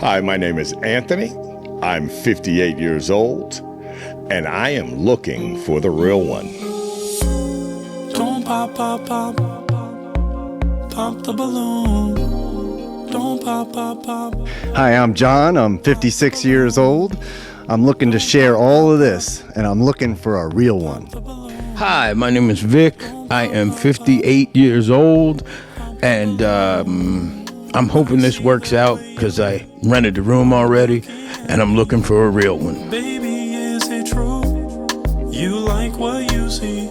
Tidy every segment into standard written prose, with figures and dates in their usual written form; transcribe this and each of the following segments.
Hi, my name is Anthony. I'm 58 years old, and I am looking for the real one. Don't pop, pop, pop, pop the balloon. Don't pop, pop, pop. Hi, I'm John. I'm 56 years old. I'm looking to share all of this, and I'm looking for a real one. Hi, my name is Vic. I am 58 years old, and I'm hoping this works out because I rented the room already, and I'm looking for a real one. Baby, is it true? You like what you see?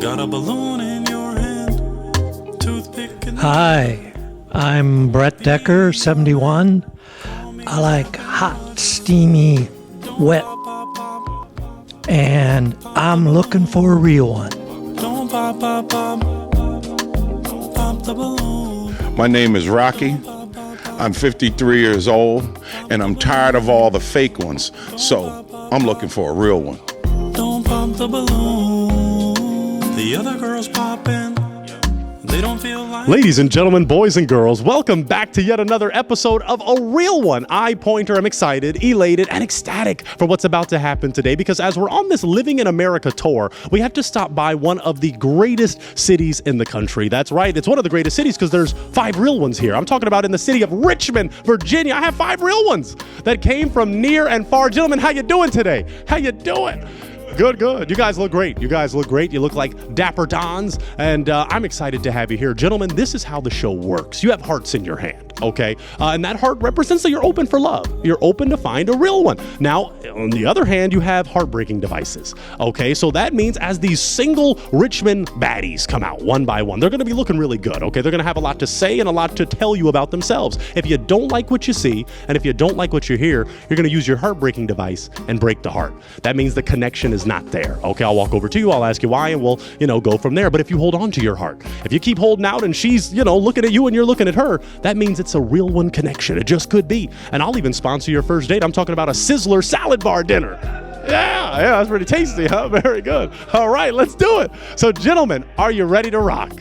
Got a balloon in your hand, toothpick in Hi, I'm Brett Decker, 71. I like hot, steamy, wet, and I'm looking for a real one. Don't pop, pop, pop, pop the balloon. My name is Rocky. I'm 53 years old, and I'm tired of all the fake ones, so I'm looking for a real one. Don't pop the balloon. The other girls popping. They don't feel like. Ladies and gentlemen, boys and girls, welcome back to yet another episode of A Real One. I, Pointer, am excited, elated, and ecstatic for what's about to happen today because as we're on this Living in America tour, we have to stop by one of the greatest cities in the country. That's right, it's one of the greatest cities because there's 5 real ones here. I'm talking about in the city of Richmond, Virginia. I have 5 real ones that came from near and far. Gentlemen, how you doing today? How you doing? Good, good. You guys look great. You guys look great. You look like dapper dons, and I'm excited to have you here. Gentlemen, this is how the show works. You have hearts in your hand, okay? And that heart represents that you're open for love. You're open to find a real one. Now, on the other hand, you have heartbreaking devices, okay? So that means as these single Richmond baddies come out one by one, they're going to be looking really good, okay? They're going to have a lot to say and a lot to tell you about themselves. If you don't like what you see, and if you don't like what you hear, you're going to use your heartbreaking device and break the heart. That means the connection is not there. Okay, I'll walk over to you, I'll ask you why, and we'll, go from there. But if you hold on to your heart, if you keep holding out and she's, looking at you and you're looking at her, that means it's a real one connection. It just could be. And I'll even sponsor your first date. I'm talking about a Sizzler salad bar dinner. Yeah, that's pretty tasty, huh? Very good. All right, let's do it. So, gentlemen, are you ready to rock?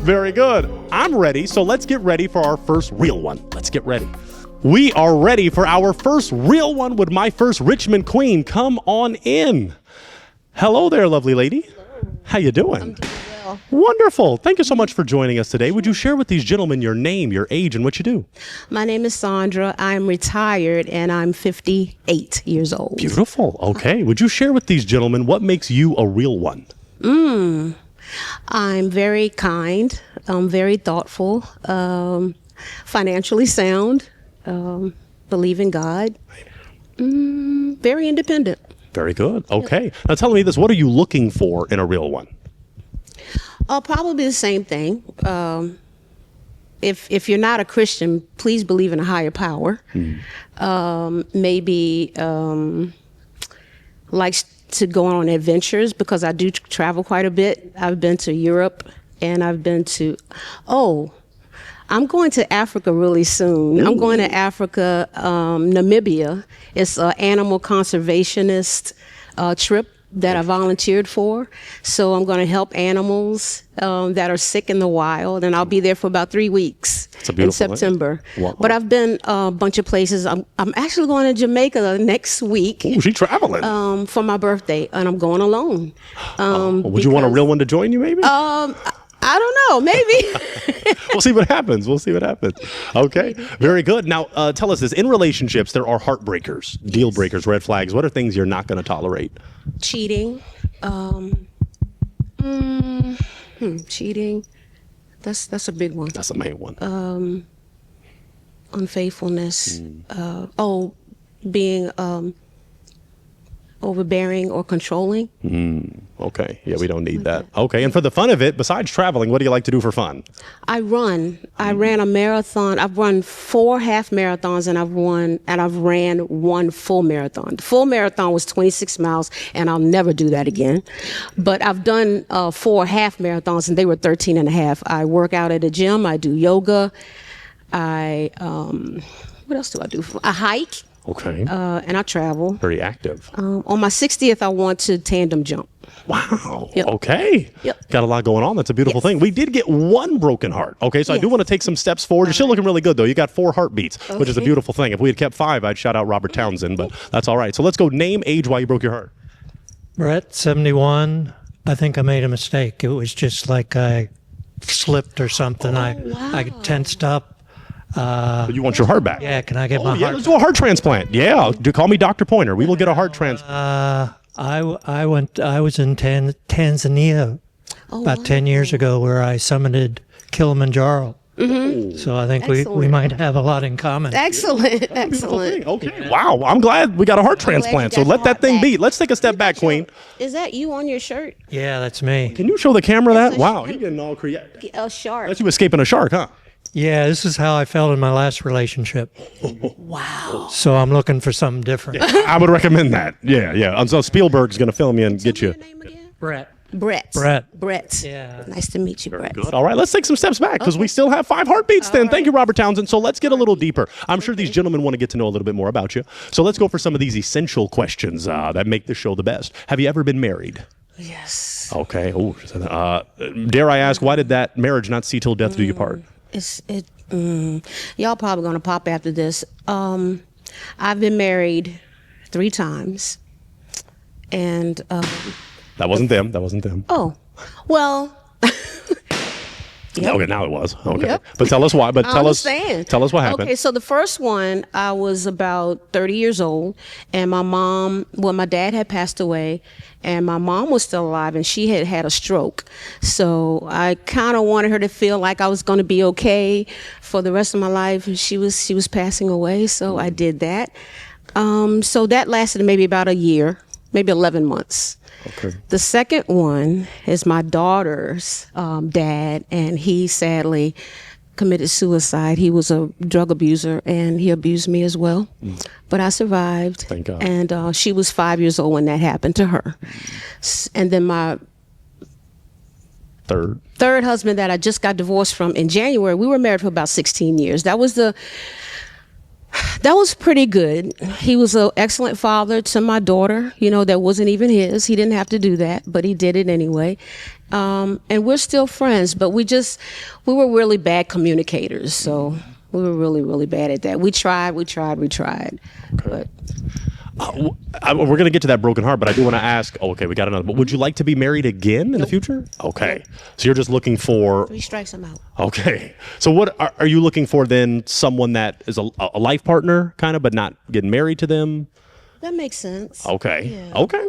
Very good. I'm ready, so let's get ready for our first real one. Let's get ready. We are ready for our first real one with my first Richmond queen. Come on in. Hello there, lovely lady. Hello. How you doing? I'm doing well. Wonderful. Thank you so much for joining us today. Would you share with these gentlemen your name, your age, and what you do? My name is Sandra. I'm retired, and I'm 58 years old. Beautiful. Okay. Would you share with these gentlemen what makes you a real one? I'm very kind. I'm very thoughtful. Financially sound. Believe in God. Very independent. Very good. Okay. Now tell me this. What are you looking for in a real one? Probably the same thing. If you're not a Christian, please believe in a higher power. Maybe likes to go on adventures because I do travel quite a bit. I've been to Europe and I've been to, I'm going to Africa really soon. Ooh. I'm going to Africa, Namibia. It's an animal conservationist trip that I volunteered for. So I'm going to help animals that are sick in the wild, and I'll be there for about 3 weeks in September. Wow. But I've been a bunch of places. I'm actually going to Jamaica next week. Ooh, she's traveling. For my birthday, and I'm going alone. Would you want a real one to join you, maybe? I don't know, maybe. We'll see what happens. Okay, very good. Now, tell us this. In relationships, there are heartbreakers, deal breakers, red flags. What are things you're not going to tolerate? Cheating. Cheating. That's a big one. That's the main one. Unfaithfulness. Being overbearing or controlling. Okay. Yeah, we don't need that. Okay. And for the fun of it, besides traveling, what do you like to do for fun? I run. I ran a marathon. I've run 4 half marathons and I've ran 1 full marathon. The full marathon was 26 miles and I'll never do that again. But I've done 4 half marathons and they were 13 and a half. I work out at a gym. I do yoga. What else do I do? I hike. Okay. And I travel. Very active. On my 60th, I want to tandem jump. Wow. Yep. Okay. Yep. Got a lot going on. That's a beautiful Yes. thing. We did get one broken heart. Okay, so I do Yes. want to take some steps forward. You're still looking really good, though. You got 4 heartbeats, which is a Okay. beautiful thing. If we had kept 5, I'd shout out Robert Townsend, but that's all right. So let's go name, age, why you broke your heart. Brett, 71. I think I made a mistake. It was just like I slipped or something. I tensed up. But you want your heart back. Yeah, can I get my Yeah, heart? let's do a heart transplant. Yeah, call me Dr. Pointer. We will get a heart transplant. I was in Tanzania about 10 years ago where I summited Kilimanjaro. So I think we Excellent. might have a lot in common. Excellent. Excellent. Okay. Wow. I'm glad we got a heart transplant. So got let your that heart thing back. beat. Let's take a step back, Queen. Is that you on your shirt? Yeah, that's me. Can you show the camera that? That's a Wow. sh- You're getting all creative. A shark. That's you escaping a shark, huh? Yeah, this is how I felt in my last relationship. Wow. So I'm looking for something different. I would recommend that. Yeah. And so Spielberg's going to film you and get you. Your name again? Brett. Brett. Brett. Brett. Yeah. Nice to meet you, Brett. Good. All right, let's take some steps back because we still have 5 heartbeats then. Thank you, Robert Townsend. So let's get a little deeper. I'm sure these gentlemen want to get to know a little bit more about you. So let's go for some of these essential questions that make the show the best. Have you ever been married? Yes. Okay. Oh, dare I ask, why did that marriage not see till death do you part? Y'all probably gonna pop after this. I've been married 3 times, and That wasn't them. That wasn't them. oh, well. Yep. Okay, now it was. Okay. Yep. But tell us why. But I tell us what happened. Okay, so the first one, I was about 30 years old, and my dad had passed away, and my mom was still alive, and she had had a stroke. So I kind of wanted her to feel like I was going to be okay for the rest of my life. And she was passing away, so I did that. So that lasted maybe about a year, maybe 11 months. Okay. The second one is my daughter's dad, and he sadly committed suicide. He was a drug abuser, and he abused me as well. But I survived. Thank God. And she was 5 years old when that happened to her. And then my third husband that I just got divorced from in January, we were married for about 16 years. That was pretty good. He was an excellent father to my daughter, that wasn't even his. He didn't have to do that, but he did it anyway. And we're still friends, but we were really bad communicators. So we were really, really bad at that. We tried. Okay. But We're going to get to that broken heart, but I do want to ask, okay, we got another, but would you like to be married again in the future? Okay. So you're just looking for, 3 strikes, I'm out. okay. So what are you looking for then? Someone that is a life partner kind of, but not getting married to them? That makes sense. Okay. Yeah. Okay.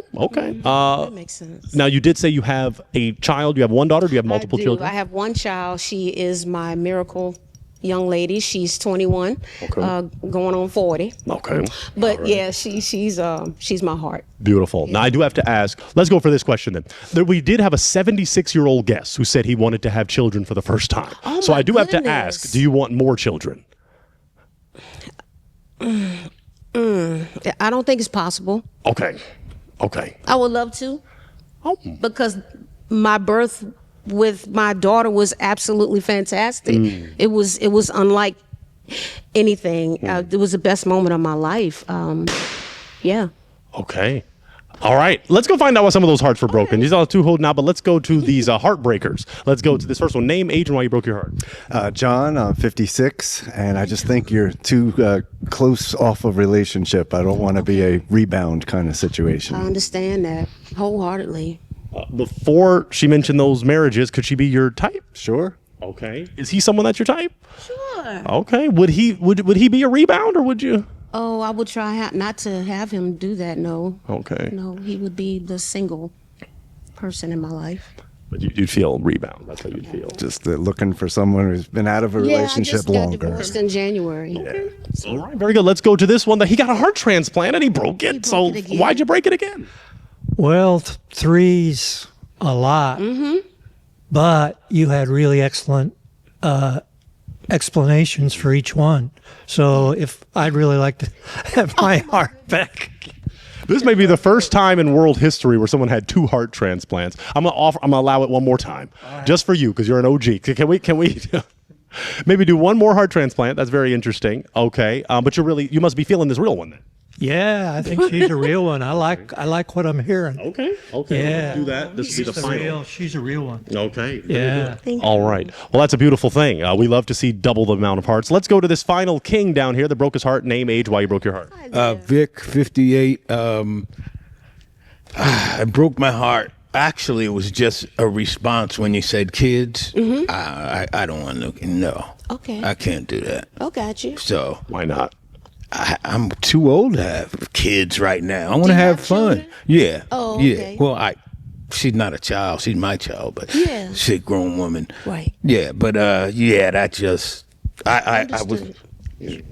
That makes sense. Now you did say you have a child. You have one daughter. Do you have multiple I do. children? I have one child. She is my miracle young lady. She's 21, going on 40. Okay. But yeah, she's my heart. Beautiful. Now I do have to ask. Let's go for this question then. We did have a 76-year-old guest who said he wanted to have children for the first time. Oh, so my I do have to goodness. ask. Do you want more children? I don't think it's possible. Okay. I would love to, Oh. because my birth with my daughter was absolutely fantastic. It was unlike anything. It was the best moment of my life. Yeah. Okay. All right. Let's go find out why some of those hearts were broken. These are 2 holding out, but let's go to these heartbreakers. Let's go to this first one. Name, age, and why you broke your heart. John, I'm 56, and I just think you're too close off of relationship. I don't want to be a rebound kind of situation. I understand that wholeheartely. Before she mentioned those marriages, could she be your type? Sure. Okay. Is he someone that's your type? Sure. Okay. Would he be a rebound, or would you? Oh, I would try not to have him do that. No. Okay. No, he would be the single person in my life. But you'd feel rebound. That's how you'd feel. Just looking for someone who's been out of a Yeah, I relationship just got longer. divorced in January. All right. Very good. Let's go to this one. He got a heart transplant and he broke it. broke So it again. why'd you break it again? Well, 3's a lot, but you had really excellent explanations for each one. So if I'd really like to have my heart back. This may be the first time in world history where someone had 2 heart transplants. I'm gonna allow it one more time, just for you, because you're an OG. Can we maybe do one more heart transplant? That's very interesting. Okay, but you must be feeling this real one then. Yeah, I think she's a real one. I like what I'm hearing. Okay. Yeah. We'll do that. This will be the final. She's a real one. Okay. Yeah. All right. Well, that's a beautiful thing. We love to see double the amount of hearts. Let's go to this final king down here that broke his heart. Name, age, why you broke your heart. Vic, 58. I broke my heart. Actually, it was just a response when you said kids. I don't want to. No. Okay. I can't do that. Oh, got you. So Why not? I'm too old to have kids right now. I want to you have have fun. children? Yeah. Oh, yeah. okay. Well, she's not a child. She's my child, but Yeah. she's a grown woman. Right. Yeah, but yeah, that just I was. Understood.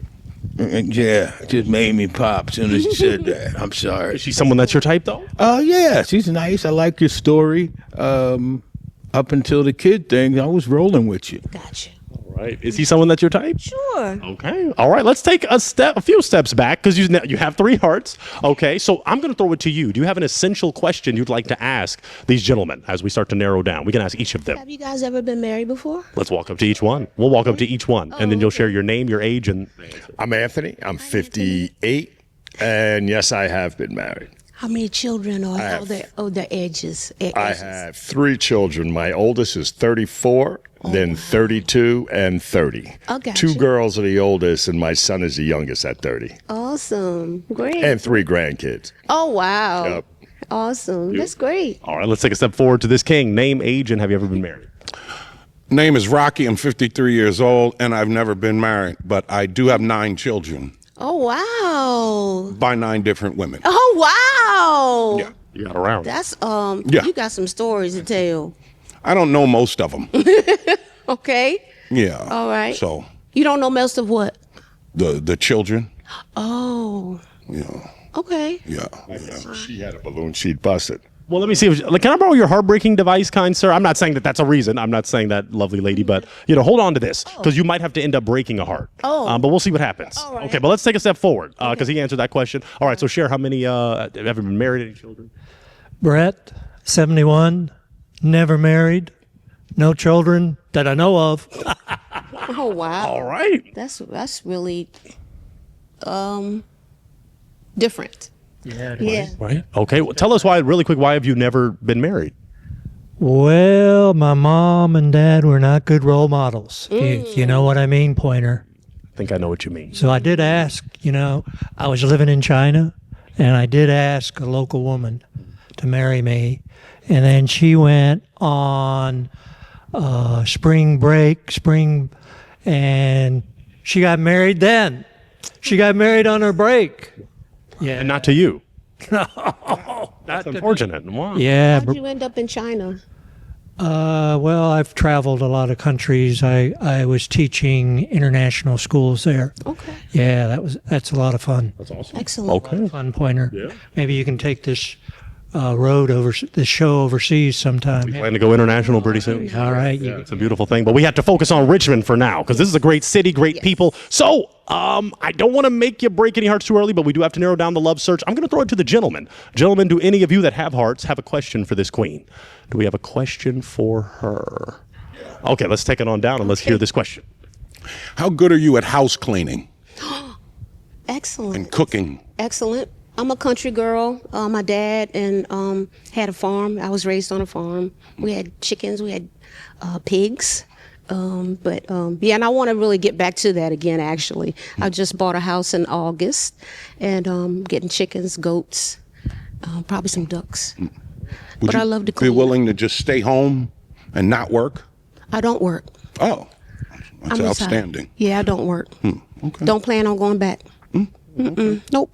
Yeah, it just made me pop as soon as you said that. I'm sorry. Is she someone that's your type, though? Yeah, she's nice. I like your story. Up until the kid thing, I was rolling with you. Gotcha. Right. Is he someone that's your type? Sure. Okay. All right. Let's take a few steps back because you have 3 hearts. Okay. So I'm going to throw it to you. Do you have an essential question you'd like to ask these gentlemen as we start to narrow down? We can ask each of them. Have you guys ever been married before? Let's walk up to each one. We'll walk up to each one, and then you'll share your name, your age, and I'm Anthony. I'm 58, and yes, I have been married. How many children are have- the edges? I have 3 children. My oldest is 34, then 32, and 30. Oh, gotcha. 2 girls are the oldest, and my son is the youngest at 30. Awesome. Great. And 3 grandkids. Oh, wow. Yep. Awesome. That's great. all right. Let's take a step forward to this king. Name, age, and have you ever been married? Name is Rocky. I'm 53 years old, and I've never been married, but I do have 9 children Oh, wow. by 9 different women. Oh, wow. Yeah. You got around. That's, Yeah. you got some stories to tell. I don't know most of them. Okay. Yeah. All right. So You don't know most of what? the children. Oh, Yeah. okay. Yeah. She had a balloon. She'd busted. Well, let me see. Can I borrow your heartbreaking device, kind sir? I'm not saying that that's a reason. I'm not saying that, lovely lady, but hold on to this because you might have to end up breaking a heart. Oh. But we'll see what happens. All right. Okay, but let's take a step forward because he answered that question. All right, so share how many have ever been married, any children? Brett, 71, never married, no children that I know of. Oh, wow. All right. That's really different. Yeah. Right. Okay. Well, tell us really quick. Why have you never been married? Well, my mom and dad were not good role models. You know what I mean, Pointer? I think I know what you mean. So I did ask, I was living in China, and I did ask a local woman to marry me. And then she went on spring break, and she got married then. She got married on her break. Yeah. And not to you. Not That's to me. unfortunate. Wow. Yeah. How'd you end up in China? Well, I've traveled a lot of countries. I was teaching international schools there. Okay. Yeah, that's a lot of fun. That's awesome. Excellent. Okay. Fun, Pointer. Yeah. Maybe you can take this this show overseas sometime. Plan to go international pretty soon. All right. It's a beautiful thing, but we have to focus on Richmond for now because this is a great city, great people. So I don't want to make you break any hearts too early, but we do have to narrow down the love search. I'm going to throw it to the gentlemen. Gentlemen, do any of you that have hearts have a question for this queen? Do we have a question for her? Okay, let's take it on down and let's hear this question. How good are you at house cleaning Excellent. and cooking? Excellent. I'm a country girl. My dad had a farm. I was raised on a farm. We had chickens. We had pigs. And I want to really get back to that again, actually. I just bought a house in August and getting chickens, goats, probably some ducks. But I love to Be clean. willing to just stay home and not work? I don't work. Oh, that's I'm outstanding. retired. Yeah, I don't work. Don't plan on going back. Nope.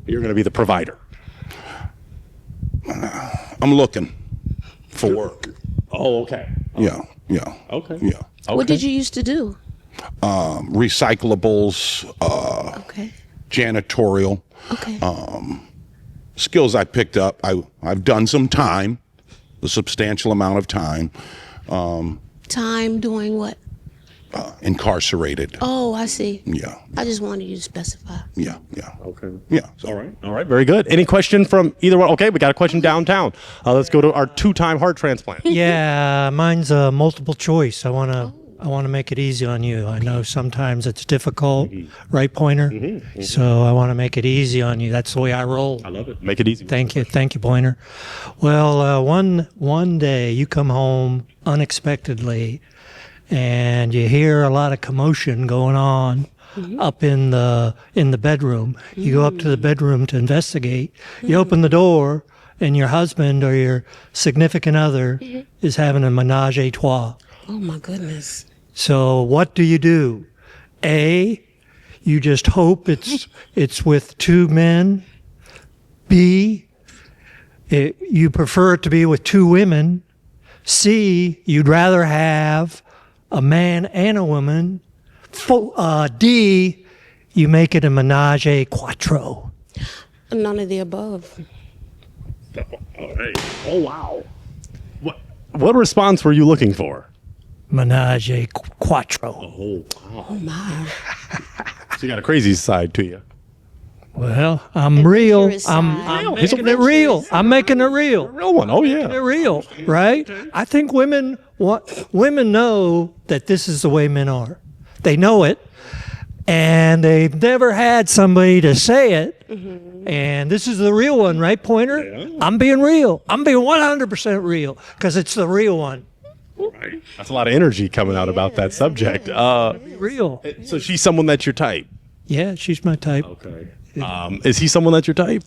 You're going to be the provider. I'm looking for work. Oh, okay. Yeah. Okay. Yeah. What did you used to do? Recyclables, Okay. janitorial, Okay. skills I picked up. I've done some time, a substantial amount of time, Time doing what? incarcerated. Oh, I see. Yeah. I just wanted you to specify. Yeah. Okay. Yeah. All right. Very good. Any question from either one? Okay, we got a question downtown. Let's go to our 2-time heart transplant. Yeah, mine's a multiple choice. I want to I want to make it easy on you. I know sometimes it's difficult, right, Pointer? So I want to make it easy on you. That's the way I roll. I love it. Make it easy. Thank you, Pointer. Well, one day you come home unexpectedly, and you hear a lot of commotion going on up in the bedroom. You go up to the bedroom to investigate. You open the door, and your husband or your significant other is having a menage a trois. Oh my goodness. So what do? A, you just hope it's with two men. B, you prefer it to be with two women. C, you'd rather have a man and a woman. D, you make it a menage a quattro. None of the above. All right. Oh, wow. What response were you looking for? Menage a quattro. Oh, wow. Oh my. So you got a crazy side to you. Well, I'm real. Adventurous I'm side. making it real. I'm making it real. Real one. Oh, yeah. They're real, right? I think women know that this is the way men are. They know it, and they've never had somebody to say it. And this is the real one, right, Pointer? Yeah. I'm being real. I'm being 100% real because it's the real one. Right. That's a lot of energy coming out about that subject. Real. So she's someone that's your type. Yeah, she's my type. Okay. Is he someone that's your type?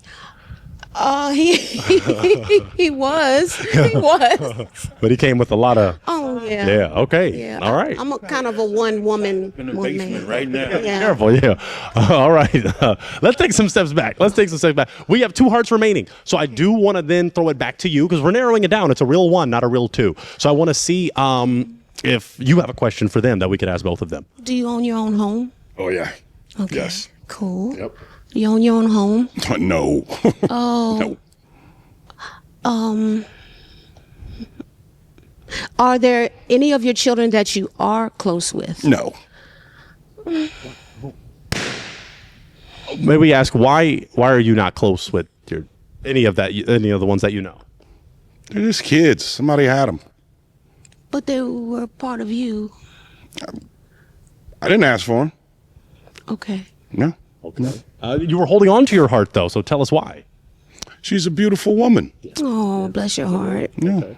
He was. He was. But he came with a lot of. Oh yeah. Yeah. Okay. Yeah. All right. I'm a kind of a one woman, one man. right now. Yeah. Careful, yeah. All right. Let's take some steps back. We have 2 hearts remaining. So I do want to then throw it back to you because we're narrowing it down. It's a real 1, not a real 2. So I want to see if you have a question for them that we could ask both of them. Do you own your own home? Oh, yeah. Okay. Yes. Cool. Yep. You own your own home? No. Oh. No. Are there any of your children that you are close with? No. Maybe we ask why are you not close with any of the ones that you know? They're just kids. Somebody had them. But they were part of you. I didn't ask for them. Okay. No. Okay. You were holding on to your heart though, so tell us why. She's a beautiful woman. Oh, bless your heart. Yeah.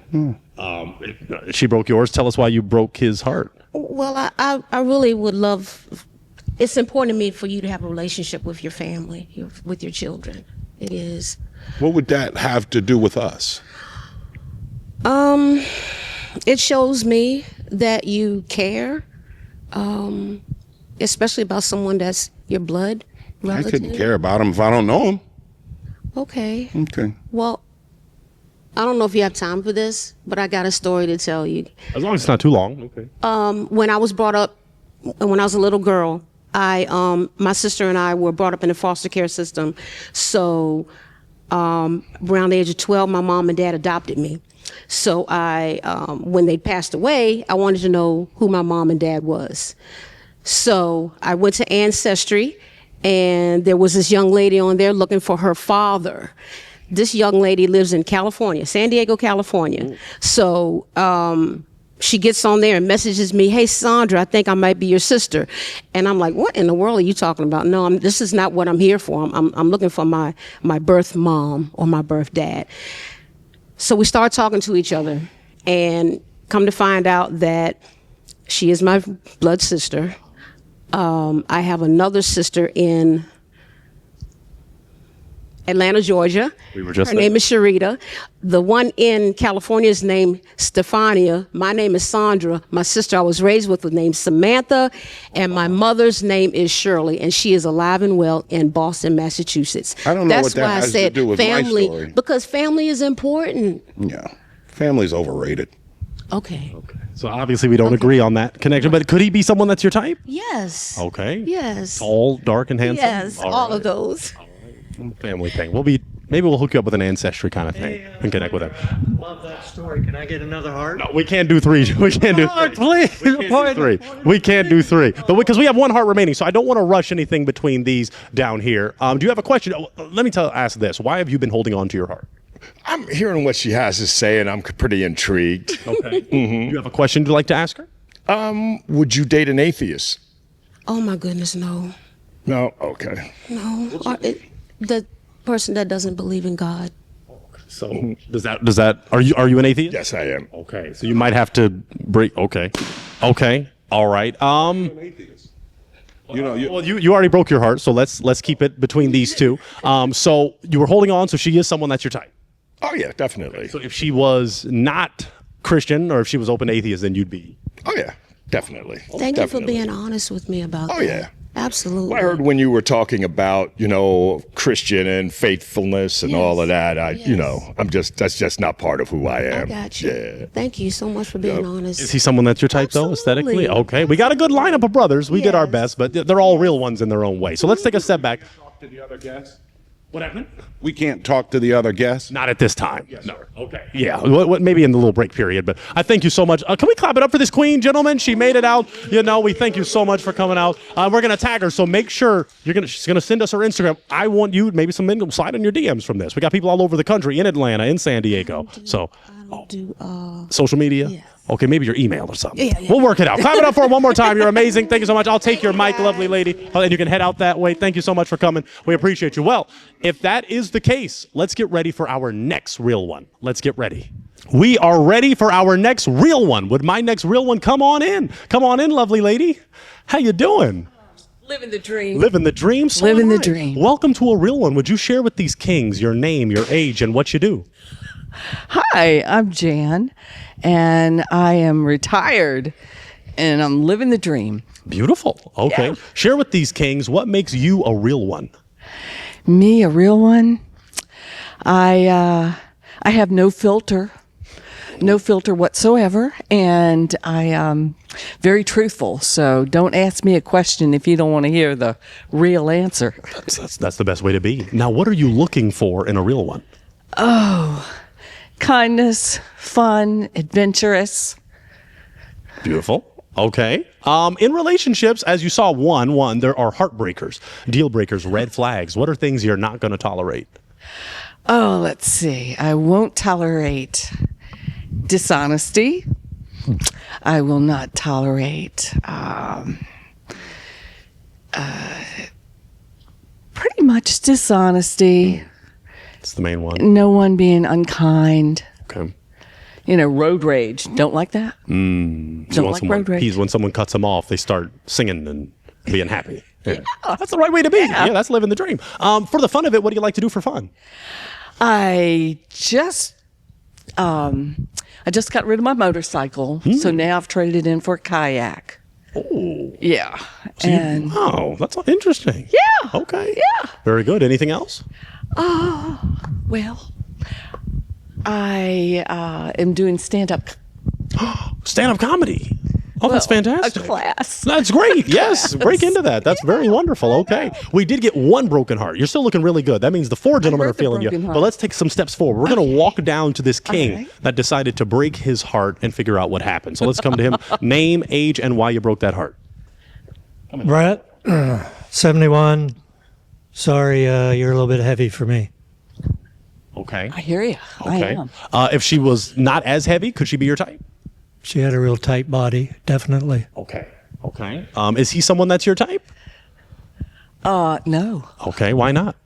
She broke yours. Tell us why you broke his heart. Well, I really would love. It's important to me for you to have a relationship with your family, with your children. It is. What would that have to do with us? It shows me that you care, especially about someone that's your blood relative. I couldn't care about them if I don't know them. Okay. Okay. Well, I don't know if you have time for this, but I got a story to tell you. As long as it's not too long. Okay. When I was brought up, when I was a little girl, my sister and I were brought up in the foster care system. So around the age of 12, my mom and dad adopted me. So when they passed away, I wanted to know who my mom and dad was. So I went to Ancestry, and there was this young lady on there looking for her father. This young lady lives in California, San Diego, California. Ooh. So she gets on there and messages me, "Hey, Sandra, I think I might be your sister." And I'm like, "What in the world are you talking about?" No, this is not what I'm here for. I'm looking for my birth mom or my birth dad. So we start talking to each other, and come to find out that she is my blood sister. I have another sister in Atlanta, Georgia. We were just Her there. name is Sharita. The one in California is named Stefania. My name is Sandra. My sister I was raised with was named Samantha. And my mother's name is Shirley. And she is alive and well in Boston, Massachusetts. I don't know That's what that why has I said to do with family, my story. because family is important. Yeah. Family's overrated. Okay. So obviously we don't agree on that connection, but could he be someone that's your type? Yes. Okay. Yes. Tall, dark, and handsome? Yes. All of those. Family thing. Maybe we'll hook you up with an Ancestry kind of thing and connect with him. Love that story. Can I get another heart? No, we can't do 3. We can't do 3. Please. We can't do 3. But because we have 1 heart remaining, so I don't want to rush anything between these down here. Do you have a question? Let me ask this. Why have you been holding on to your heart? I'm hearing what she has to say, and I'm pretty intrigued. Okay. Do you have a question you'd like to ask her? Would you date an atheist? Oh my goodness, no. No? Okay. No. The person that doesn't believe in God. So does that are you an atheist? Yes, I am. Okay, so you might have to break. Okay, all right. Well, you already broke your heart, so let's keep it between these two. So you were holding on, so she is someone that's your type. Oh, yeah, definitely. So if she was not Christian, or if she was open atheist, then you'd be. Oh, yeah, definitely. Thank you for being honest with me about that. Oh, yeah. Absolutely. Well, I heard when you were talking about, Christian and faithfulness and all of that, that's just not part of who I am. I got you. Yeah. Thank you so much for being honest. Is he someone that's your type, though, aesthetically? Absolutely. Okay, we got a good lineup of brothers. We did our best, but they're all real ones in their own way. So let's take a step back. Talk to the other guests. What happened? We can't talk to the other guests. Not at this time. Yes, no. Okay. Yeah. Maybe in the little break period, but I thank you so much. Can we clap it up for this queen, gentlemen? She made it out. We thank you so much for coming out. We're gonna tag her, so make sure she's gonna send us her Instagram. I want you, maybe some men, slide on your DMs from this. We got people all over the country, in Atlanta, in San Diego. Social media. Yeah. Okay, maybe your email or something. Yeah. We'll work it out. Clap it up for her one more time. You're amazing. Thank you so much. I'll take your mic, lovely lady, and you can head out that way. Thank you so much for coming. We appreciate you. Well, if that is the case, let's get ready for our next real one. Let's get ready. We are ready for our next real one. Would my next real one come on in? Come on in, lovely lady. How you doing? Living the dream. Living the dream? So Living the am I. dream. Welcome to a real one. Would you share with these kings your name, your age, and what you do? Hi, I'm Jan, and I am retired, and I'm living the dream. Beautiful. Okay. Yeah. Share with these kings what makes you a real one. Me, a real one? I have no filter whatsoever, and I am very truthful. So don't ask me a question if you don't want to hear the real answer. That's the best way to be. Now, what are you looking for in a real one? Oh, kindness, fun, adventurous. Beautiful. Okay. In relationships, as you saw, one, there are heartbreakers, deal breakers, red flags. What are things you're not going to tolerate? Oh, let's see. I won't tolerate dishonesty. I will not tolerate pretty much dishonesty. It's the main one. No one being unkind. Okay. Road rage. Don't like that. Don't like road rage. When someone cuts them off, they start singing and being happy. Yeah. That's the right way to be. Yeah, that's living the dream. For the fun of it, what do you like to do for fun? I just got rid of my motorcycle, so now I've traded it in for a kayak. Oh. Yeah. Wow, that's interesting. Yeah. Okay. Yeah. Very good. Anything else? Well, I am doing stand-up. Stand-up comedy. Oh, that's fantastic. A class. That's great. Yes. Break into that. That's very wonderful. Okay. We did get one broken heart. You're still looking really good. That means the four gentlemen are feeling you. But let's take some steps forward. We're going to walk down to this king that decided to break his heart and figure out what happened. So let's come to him. Name, age, and why you broke that heart. Brett, 71. Sorry, you're a little bit heavy for me. Okay. I hear you. Okay. I am. If she was not as heavy, could she be your type? She had a real tight body, definitely. Okay. Okay. Is he someone that's your type? No. Okay. Why not?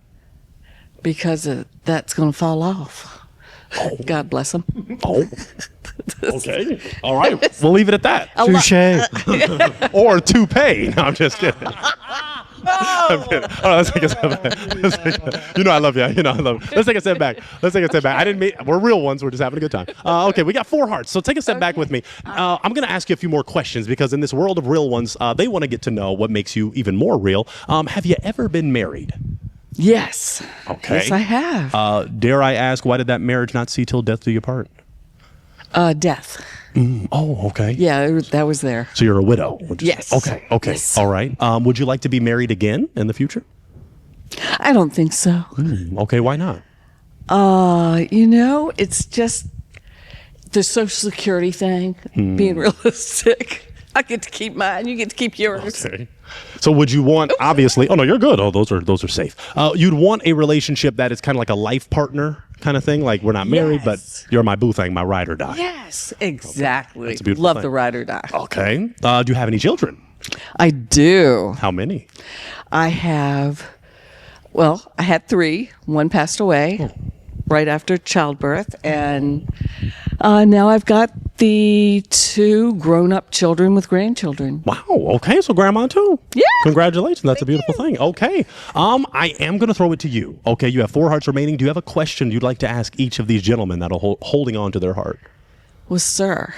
Because that's going to fall off. Oh. God bless him. Oh. Okay. All right. We'll leave it at that. Touche. Or toupee. No, I'm just kidding. I'm kidding. All right, let's take a step back. I love you. I love you. Let's take a step back. I didn't mean, we're real ones. We're just having a good time. Okay, we got 4 hearts. So take a step back with me. I'm going to ask you a few more questions because in this world of real ones, they want to get to know what makes you even more real. Have you ever been married? Yes. Okay. Yes, I have. Dare I ask, why did that marriage not see till death do you part? Death. Oh, okay. Yeah, that was there. So you're a widow? Yes. Okay. Yes. All right. Would you like to be married again in the future? I don't think so. Okay, why not? It's just the Social Security thing, being realistic. I get to keep mine, you get to keep yours. Okay. So would you want, obviously, oh no, you're good. Oh, those are safe. You'd want a relationship that is kind of like a life partner kind of thing? Like we're not married, but Yes. you're my boo thing, my ride or die. Yes, exactly. That's a beautiful Love thing. the ride or die. Okay. Do you have any children? I do. How many? I had 3. One passed away right after childbirth, and now I've got the 2 grown-up children with grandchildren. Wow. Okay. So grandma too. Yeah. Congratulations. That's a beautiful thing. Okay. I am going to throw it to you. Okay. You have 4 hearts remaining. Do you have a question you'd like to ask each of these gentlemen that are holding on to their heart? Well, sir,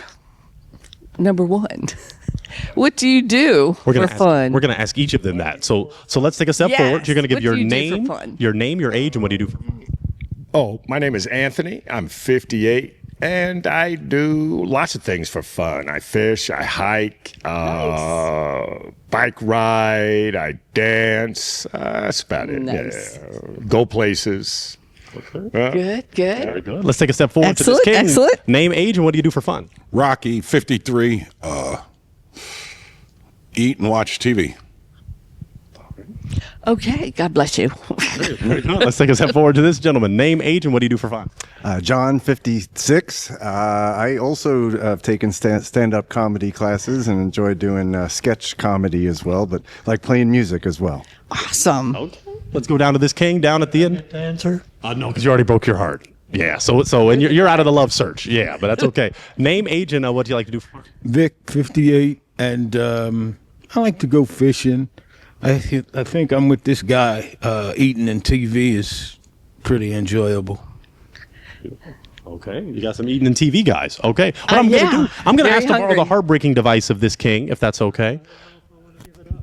number 1, what do you do for fun? We're going to ask each of them that. So let's take a step Yes. forward. You're going to give What your do you do for name, fun? your age, and what do you do for fun? Oh, my name is Anthony. I'm 58, and I do lots of things for fun. I fish, I hike, bike ride, I dance. That's about it. Nice. Yeah. Go places. Good, good. Very good. Let's take a step forward Excellent, to this king. excellent. Name, age, and what do you do for fun? Rocky, 53. Eat and watch TV. Okay, God bless you. Very good. Let's take a step forward to this gentleman. Name, age, and what do you do for fun? John, 56. I also have taken stand-up comedy classes and enjoy doing sketch comedy as well, but like playing music as well. Awesome. Okay. Let's go down to this king down at the end. Answer. No, because you already broke your heart. Yeah. So and you're out of the love search. Yeah, but that's okay. Name, age, and what do you like to do for fun? Vic, 58, and I like to go fishing. I think I'm with this guy. Eating and TV is pretty enjoyable. Okay, you got some eating and TV guys. Okay, what I'm yeah. gonna do? I'm gonna Very ask to borrow the hungry. heartbreaking device of this king, if that's okay.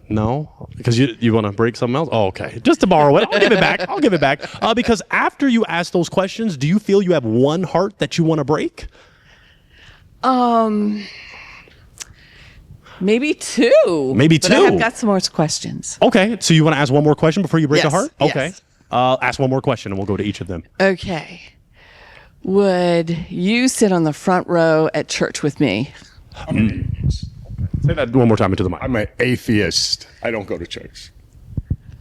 No, because you want to break something else. Oh, okay, just to borrow it. I'll give it back. I'll give it back. Because after you ask those questions, do you feel you have one heart that you want to break? Maybe 2. Maybe But I 2. have got some more questions. Okay, so you want to ask one more question before you break a Yes, heart? yes. Okay, ask one more question, and we'll go to each of them. Okay. Would you sit on the front row at church with me? Say that one more time into the mic. I'm an atheist. I don't go to church.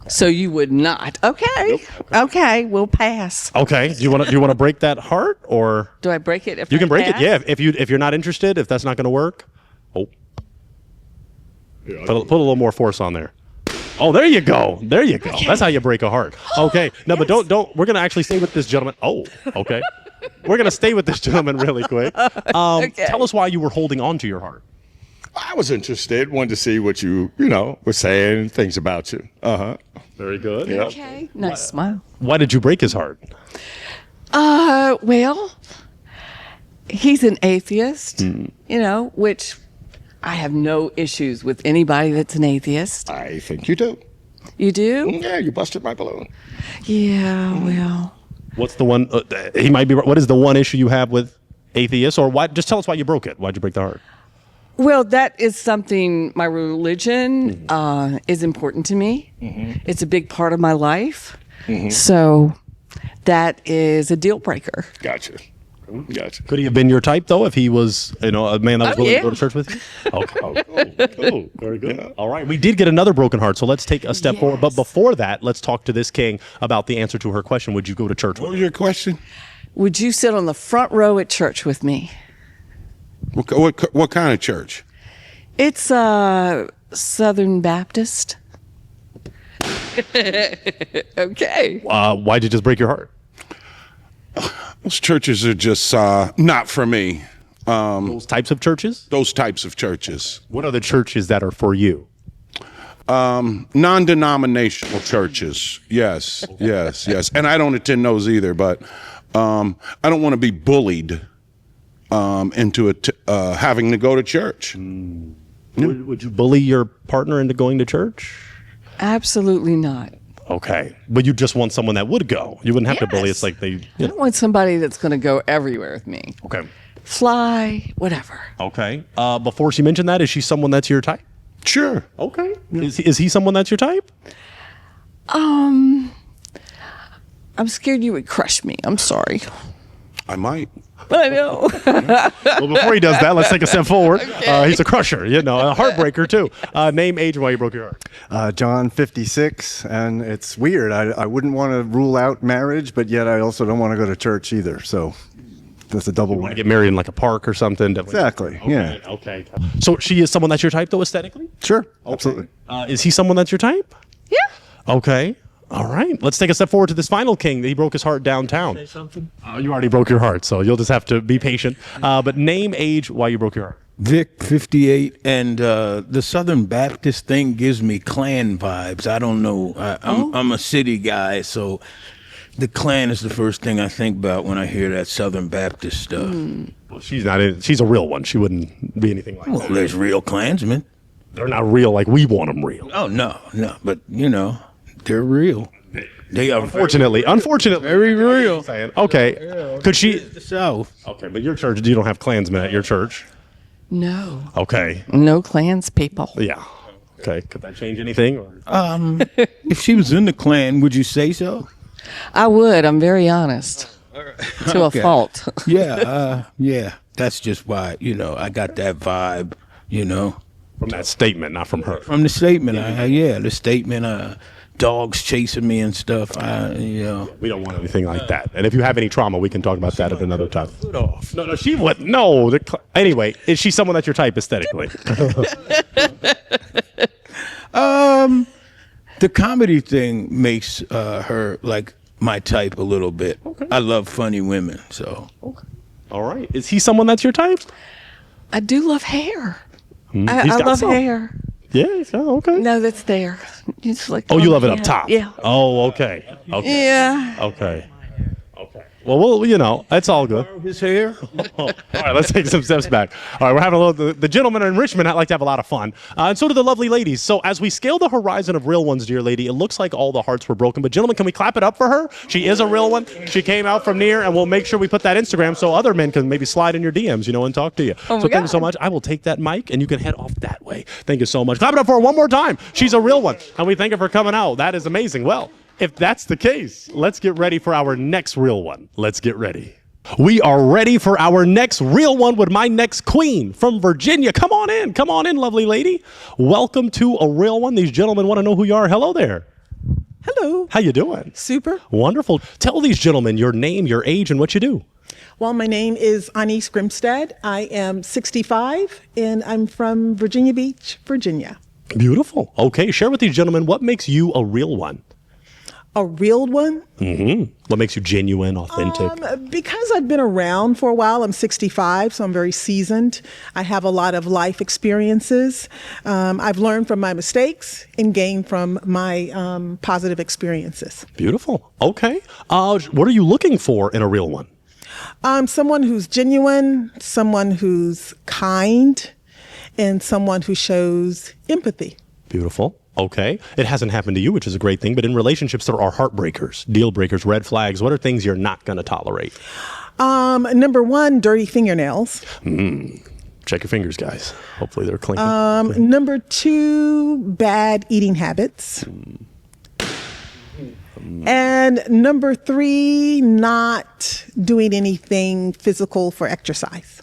So you would not. Okay. Okay, we'll pass. Okay, do you want to break that heart, or Do I break it if you I can break pass? it? Yeah, if you're not interested, if that's not going to work. Oh. Put a little more force on there. Oh, there you go. There you go. That's how you break a heart. Okay. No, but don't. We're gonna actually stay with this gentleman. Oh, okay. We're gonna stay with this gentleman really quick. Tell us why you were holding on to your heart. I was interested, wanted to see what you were saying, things about you. Very good. Okay. Nice smile. Why did you break his heart? Well, he's an atheist, which I have no issues with anybody that's an atheist. I think you do. You do? Yeah, you busted my balloon. Yeah, well. What's the one? He might be. What is the one issue you have with atheists, or why? Just tell us why you broke it. Why'd you break the heart? Well, that is something, my religion is important to me. It's a big part of my life. So that is a deal breaker. Gotcha. Could he have been your type, though, if he was, a man that was willing yeah. to go to church with you? Okay. Cool. Very good. Yeah. All right. We did get another broken heart, so let's take a step forward. But before that, let's talk to this king about the answer to her question. Would you go to church What with was your question? Would you sit on the front row at church with me? What kind of church? It's Southern Baptist. Okay. Why'd you just break your heart? Those churches are just not for me. Those types of churches? Those types of churches. What are the churches that are for you? Non-denominational churches. Yes. And I don't attend those either, but I don't want to be bullied into having to go to church. Would you bully your partner into going to church? Absolutely not. Okay. But you just want someone that would go. You wouldn't have to bully. It's like I don't want somebody that's going to go everywhere with me. Okay. Fly, whatever. Okay. Before she mentioned that, is she someone that's your type? Sure. Okay. Is he someone that's your type? I'm scared you would crush me. I'm sorry. I might. I know. Well, before he does that, let's take a step forward. He's a crusher, a heartbreaker too. Name, age, and why you broke your heart. John, 56, and it's weird. I wouldn't want to rule out marriage, but yet I also don't want to go to church either. So that's a double Want one. to get married in like a park or something? Definitely. Exactly. Yeah. Okay. So she is someone that's your type, though, aesthetically? Sure. Absolutely. Is he someone that's your type? Yeah. Okay. All right. Let's take a step forward to this final king. He broke his heart downtown. Say something. You already broke your heart, so you'll just have to be patient. But name, age, why you broke your heart. Vic, 58, and the Southern Baptist thing gives me Klan vibes. I don't know. I'm a city guy, so the Klan is the first thing I think about when I hear that Southern Baptist stuff. Well, she's not in. She's a real one. She wouldn't be anything like Well, that. there's real Klansmen. They're not real like we want them real. Oh, no, but, they're real. They are Unfortunately. very real. Saying, okay. Could she? The South. Okay, but your church, you don't have Klansmen at your church. No. Okay. No clans people. Yeah. Okay. Could that change anything? Or? If she was in the Klan, would you say so? I would. I'm very honest. To a fault. Yeah. That's just why, I got that vibe, From that statement, not from her. From the statement, the statement, dogs chasing me and stuff. We don't want anything like that. And if you have any trauma, we can talk about that at another time. No, she wouldn't. No. Anyway, is she someone that's your type aesthetically? The comedy thing makes her like my type a little bit. Okay. I love funny women, so. Okay. All right. Is he someone that's your type? I do love hair. He's I got love some. hair. Yeah. Okay. No, that's there. It's like Oh, you love it up top. Yeah. Oh, okay. Yeah. Okay. Well, it's all good. His hair? All right, let's take some steps back. All right, we're having a little. The gentlemen in Richmond like to have a lot of fun, and so do the lovely ladies. So as we scale the horizon of real ones, dear lady, it looks like all the hearts were broken. But gentlemen, can we clap it up for her? She is a real one. She came out from near, and we'll make sure we put that Instagram so other men can maybe slide in your DMs, and talk to you. Oh my so thank you so God. much. I will take that mic, and you can head off that way. Thank you so much. Clap it up for her one more time. She's a real one, and we thank her for coming out. That is amazing. Well, if that's the case, let's get ready for our next real one. Let's get ready. We are ready for our next real one with my next queen from Virginia. Come on in, lovely lady. Welcome to a real one. These gentlemen want to know who you are. Hello there. Hello. How you doing? Super. Wonderful. Tell these gentlemen your name, your age, and what you do. Well, my name is Anise Grimstad. I am 65, and I'm from Virginia Beach, Virginia. Beautiful. Okay, share with these gentlemen what makes you a real one. A real one? Mm-hmm. What makes you genuine, authentic? Because I've been around for a while. I'm 65, so I'm very seasoned. I have a lot of life experiences. I've learned from my mistakes and gained from my positive experiences. Beautiful. Okay. What are you looking for in a real one? Someone who's genuine, someone who's kind, and someone who shows empathy. Beautiful. Okay. It hasn't happened to you, which is a great thing. But in relationships, there are heartbreakers, deal breakers, red flags. What are things you're not going to tolerate? Number one, dirty fingernails. Check your fingers, guys. Hopefully they're clean. Number two, bad eating habits. And number three, not doing anything physical for exercise.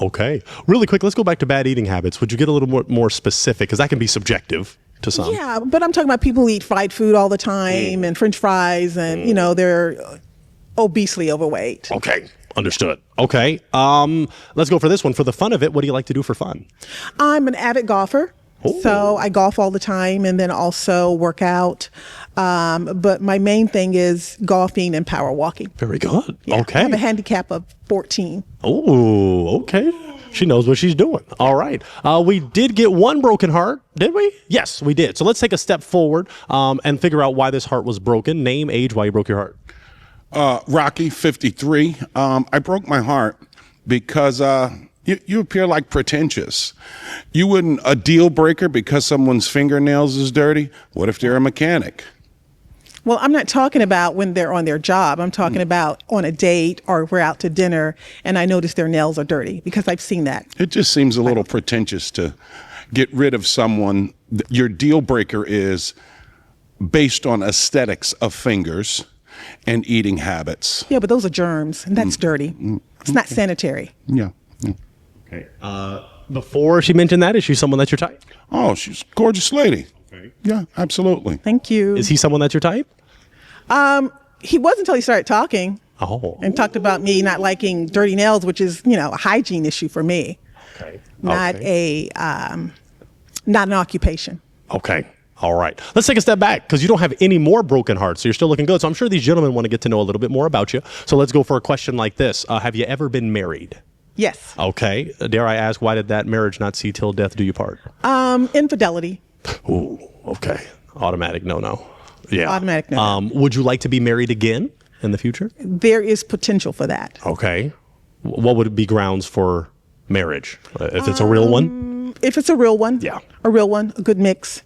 Okay. Really quick, let's go back to bad eating habits. Would you get a little more specific? Because that can be subjective to some. Yeah, but I'm talking about people who eat fried food all the time and French fries and, they're obesely overweight. Okay. Understood. Okay. Let's go for this one. For the fun of it, what do you like to do for fun? I'm an avid golfer. So I golf all the time and then also work out. But my main thing is golfing and power walking. Very good. Yeah, Okay. I have a handicap of 14. Oh, okay. She knows what she's doing. All right. We did get one broken heart, did we? Yes, we did. So let's take a step forward and figure out why this heart was broken. Name, age, why you broke your heart. Rocky, 53. I broke my heart because you appear like pretentious. You wouldn't a deal breaker because someone's fingernails is dirty. What if they're a mechanic? Well, I'm not talking about when they're on their job. I'm talking about on a date or we're out to dinner and I notice their nails are dirty because I've seen that. It just seems a little pretentious to get rid of someone. Your deal breaker is based on aesthetics of fingers and eating habits. Yeah, but those are germs and that's dirty. It's not sanitary. Yeah. Okay. Before she mentioned that, is she someone that's your type? Oh, she's a gorgeous lady. Okay. Yeah, absolutely. Thank you. Is he someone that's your type? He was until he started talking. Oh. And talked about me not liking dirty nails, which is, a hygiene issue for me. Okay. Not not an occupation. Okay. All right. Let's take a step back because you don't have any more broken hearts. So you're still looking good. So I'm sure these gentlemen want to get to know a little bit more about you. So let's go for a question like this. Have you ever been married? Yes. Okay. Dare I ask, why did that marriage not see till death do you part? Infidelity. Ooh, okay. Automatic no. Yeah. Automatic no. Would you like to be married again in the future? There is potential for that. Okay. What would be grounds for marriage? If it's a real one? If it's a real one. Yeah. A real one, a good mix.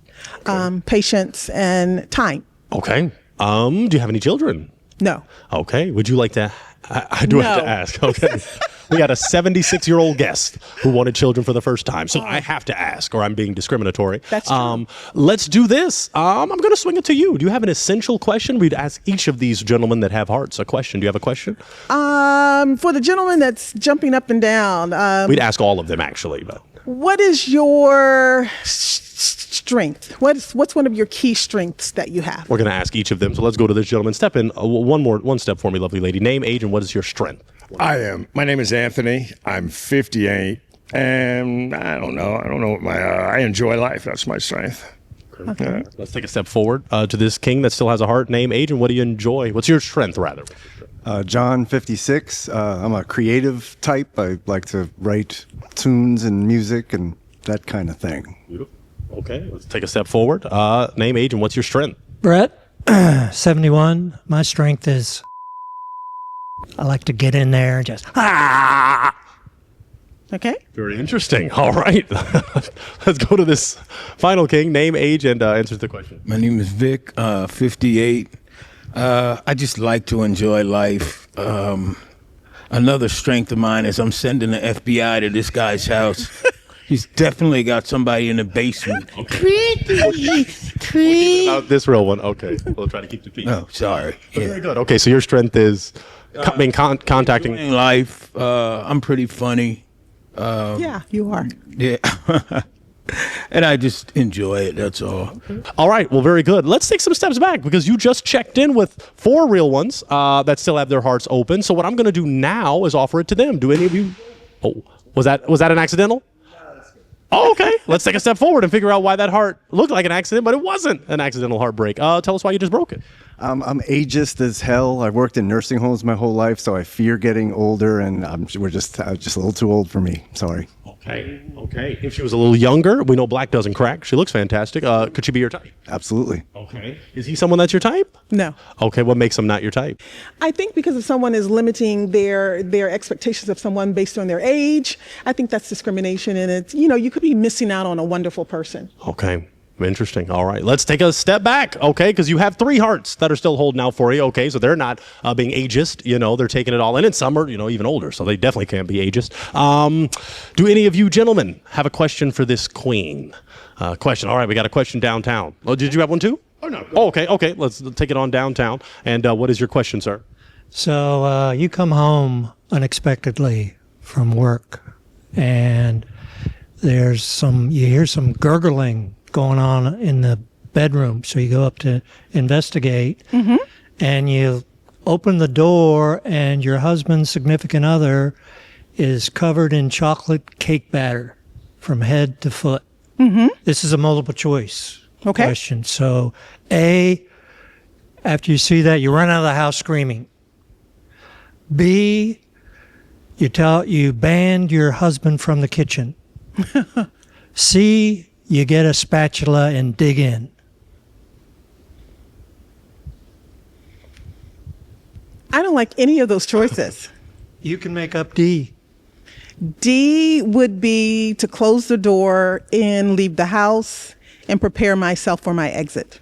Patience and time. Okay. Do you have any children? No. Okay. Would you like to? I do have to ask. Okay. We got a 76-year-old guest who wanted children for the first time. So I have to ask, or I'm being discriminatory. That's true. Let's do this. I'm going to swing it to you. Do you have an essential question? We'd ask each of these gentlemen that have hearts a question. Do you have a question? For the gentleman that's jumping up and down. We'd ask all of them, actually. But what is your strength? What's one of your key strengths that you have? we're going to ask each of them. So let's go to this gentleman. Step in one step for me, lovely lady. Name, age, and what is your strength? My name is Anthony. I'm 58, and I don't know what I enjoy life. That's my strength. Okay. Let's take a step forward to this king that still has a heart. Name, age, and what do you enjoy? What's your strength, rather? John, 56. I'm a creative type. I like to write tunes and music and that kind of thing. Beautiful. Okay, let's take a step forward. Name, age, and what's your strength? Brett, 71. My strength is I like to get in there and just Okay. Very interesting. All right. Let's go to this final king. Name, age, and answer the question. My name is Vic, 58. I just like to enjoy life. Another strength of mine is I'm sending the FBI to this guy's house. He's definitely got somebody in the basement. About this real one. Okay. We'll try to keep the peace. Oh, sorry. Yeah. Very good. Okay, so your strength is contacting. Enjoying life. I'm pretty funny. Yeah, you are. Yeah. And I just enjoy it. That's all. All right. Well, very good. Let's take some steps back because you just checked in with 4 real ones that still have their hearts open. So what I'm going to do now is offer it to them. Do any of you? Oh, was that an accidental? Oh, okay. Let's take a step forward and figure out why that heart looked like an accident, but it wasn't an accidental heartbreak. Tell us why you just broke it. I'm ageist as hell. I've worked in nursing homes my whole life, so I fear getting older, and we're just a little too old for me. Sorry. Okay. If she was a little younger, we know black doesn't crack. She looks fantastic. Could she be your type? Absolutely. Okay. Is he someone that's your type? No. Okay. What makes him not your type? I think because if someone is limiting their expectations of someone based on their age, I think that's discrimination, and it's you could be missing out on a wonderful person. Okay. Interesting. All right. Let's take a step back, okay? Because you have 3 hearts that are still holding out for you, okay? So they're not being ageist, they're taking it all in. And some are, even older, so they definitely can't be ageist. Do any of you gentlemen have a question for this queen? Question. All right, we got a question downtown. Oh, did you have one too? Oh, no. Oh, okay. Let's take it on downtown. And what is your question, sir? So you come home unexpectedly from work, and you hear some gurgling going on in the bedroom. So you go up to investigate, and you open the door, and your husband's significant other is covered in chocolate cake batter from head to foot. This is a multiple choice question. So A, after you see that, you run out of the house screaming. B, you banned your husband from the kitchen. C, you get a spatula and dig in. I don't like any of those choices. You can make up D. D would be to close the door and leave the house and prepare myself for my exit.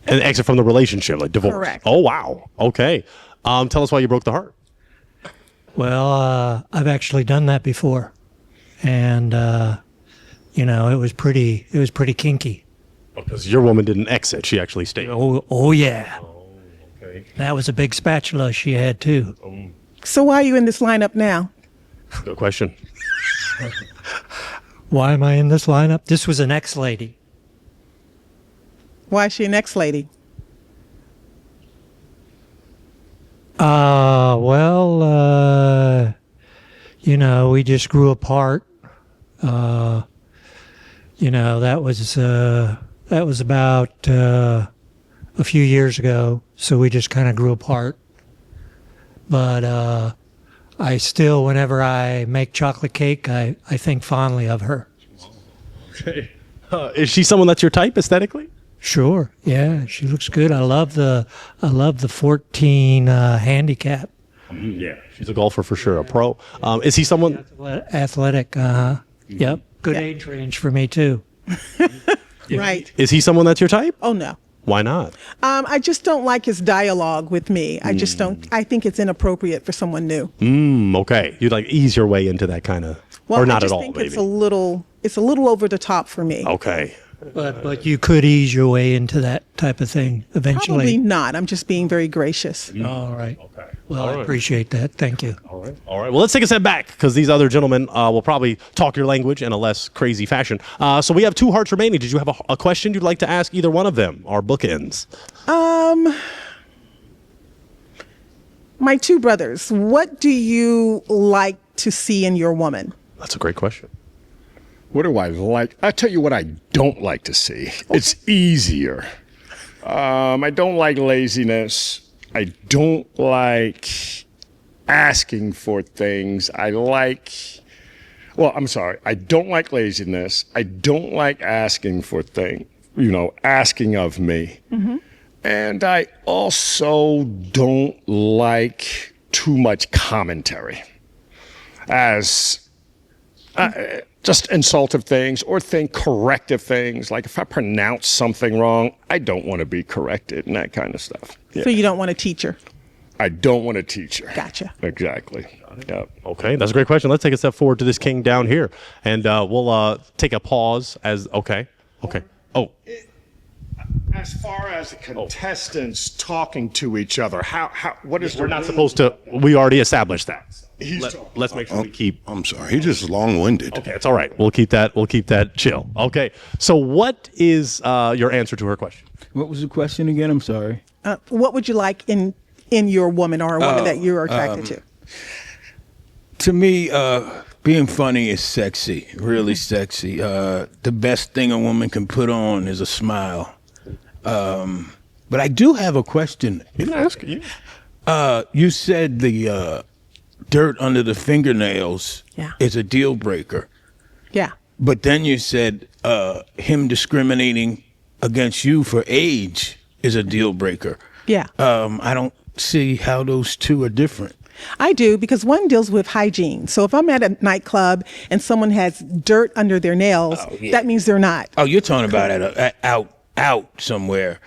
An exit from the relationship, like divorce. Correct. Oh, wow. Okay. Tell us why you broke the heart. Well, I've actually done that before. And, it was pretty kinky. Because your woman didn't exit. She actually stayed. Oh yeah. Oh, okay. That was a big spatula she had too. So why are you in this lineup now? Good question. Why am I in this lineup? This was an ex-lady. Why is she an ex-lady? Well, you know, we just grew apart. You know, that was about a few years ago. So we just kind of grew apart. But I still, whenever I make chocolate cake, I think fondly of her. Okay. Is she someone that's your type aesthetically? Sure. Yeah, she looks good. I love the 14 handicap. Yeah, she's a golfer for sure, a pro. Is he someone? Athletic. Yep. Good age range for me too. Right. Is he someone that's your type? Oh, no. Why not? I just don't like his dialogue with me. I just don't. I think it's inappropriate for someone new. Okay. You'd like ease your way into that kind of, Well, or not I just at all, think maybe. it's a little over the top for me. Okay. But you could ease your way into that type of thing eventually. Probably not. I'm just being very gracious. All right. Okay. Well, I appreciate that. Thank you. All right. Well, let's take a step back because these other gentlemen will probably talk your language in a less crazy fashion. So we have 2 hearts remaining. Did you have a question you'd like to ask either one of them? Our bookends. My 2 brothers, what do you like to see in your woman? That's a great question. What do I like? I'll tell you what I don't like to see. It's easier. I don't like laziness. I don't like asking for things. I don't like laziness. I don't like asking for things, asking of me. Mm-hmm. And I also don't like too much commentary as just insultive things or corrective things. Like if I pronounce something wrong, I don't want to be corrected and that kind of stuff. Yeah. So you don't want a teacher? I don't want a teacher. Gotcha. Exactly. Yep. Okay, that's a great question. Let's take a step forward to this king down here, and we'll take a pause as, okay. Oh. As far as the contestants talking to each other, what is We're not supposed to, we already established that. Let's make sure we keep. I'm sorry. He's just long-winded. Okay, it's all right. We'll keep that chill. Okay, so what is your answer to her question? What was the question again? I'm sorry. What would you like in your woman or a woman that you're attracted to? To me, being funny is sexy, really sexy. The best thing a woman can put on is a smile. But I do have a question. You can ask. You said the dirt under the fingernails is a deal breaker. Yeah. But then you said him discriminating against you for age is a deal breaker. Yeah. I don't see how those two are different. I do, because one deals with hygiene. So if I'm at a nightclub and someone has dirt under their nails, that means they're not. Oh, you're talking about it out somewhere.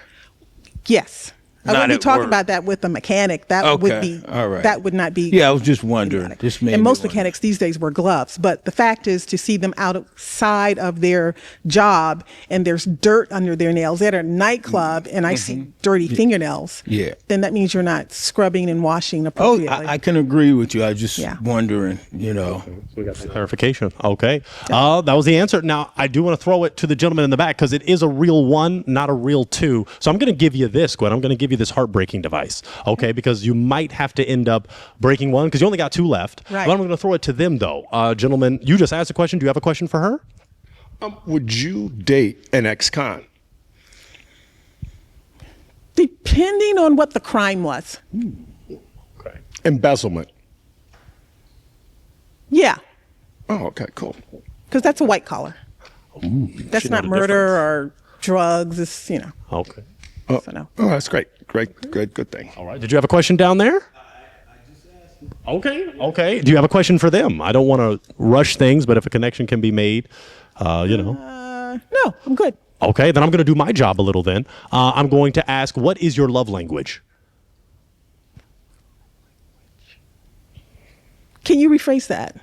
Yes. I Not wouldn't be at talking work. about that with a mechanic. That would be all right. That would not be. Yeah, I was just wondering. Just made and me most wonder. mechanics these days wear gloves. But the fact is, to see them outside of their job and there's dirt under their nails, they're at a nightclub and I see dirty fingernails. Yeah. Then that means you're not scrubbing and washing Oh, appropriately. I can agree with you. I was just wondering, We got some clarification. Okay. That was the answer. Now, I do want to throw it to the gentleman in the back because it is a real 1, not a real 2. So I'm going to give you this, Gwen. I'm going to give you this heartbreaking device. Okay. Because you might have to end up breaking 1 because you only got 2 left. Right. But I'm going to throw it to them, though. Gentlemen, you just asked a question. Do you have a question for her? Would you date an ex-con? Depending on what the crime was. Okay. Embezzlement. Yeah. Oh, okay, cool. Because that's a white collar. That's not murder or drugs. It's, Okay. Oh, So no. oh, that's great. Good thing. All right. Did you have a question down there? Okay. Do you have a question for them? I don't want to rush things, but if a connection can be made, No, I'm good. Okay, then I'm going to do my job a little then. I'm going to ask, what is your love language? Can you rephrase that?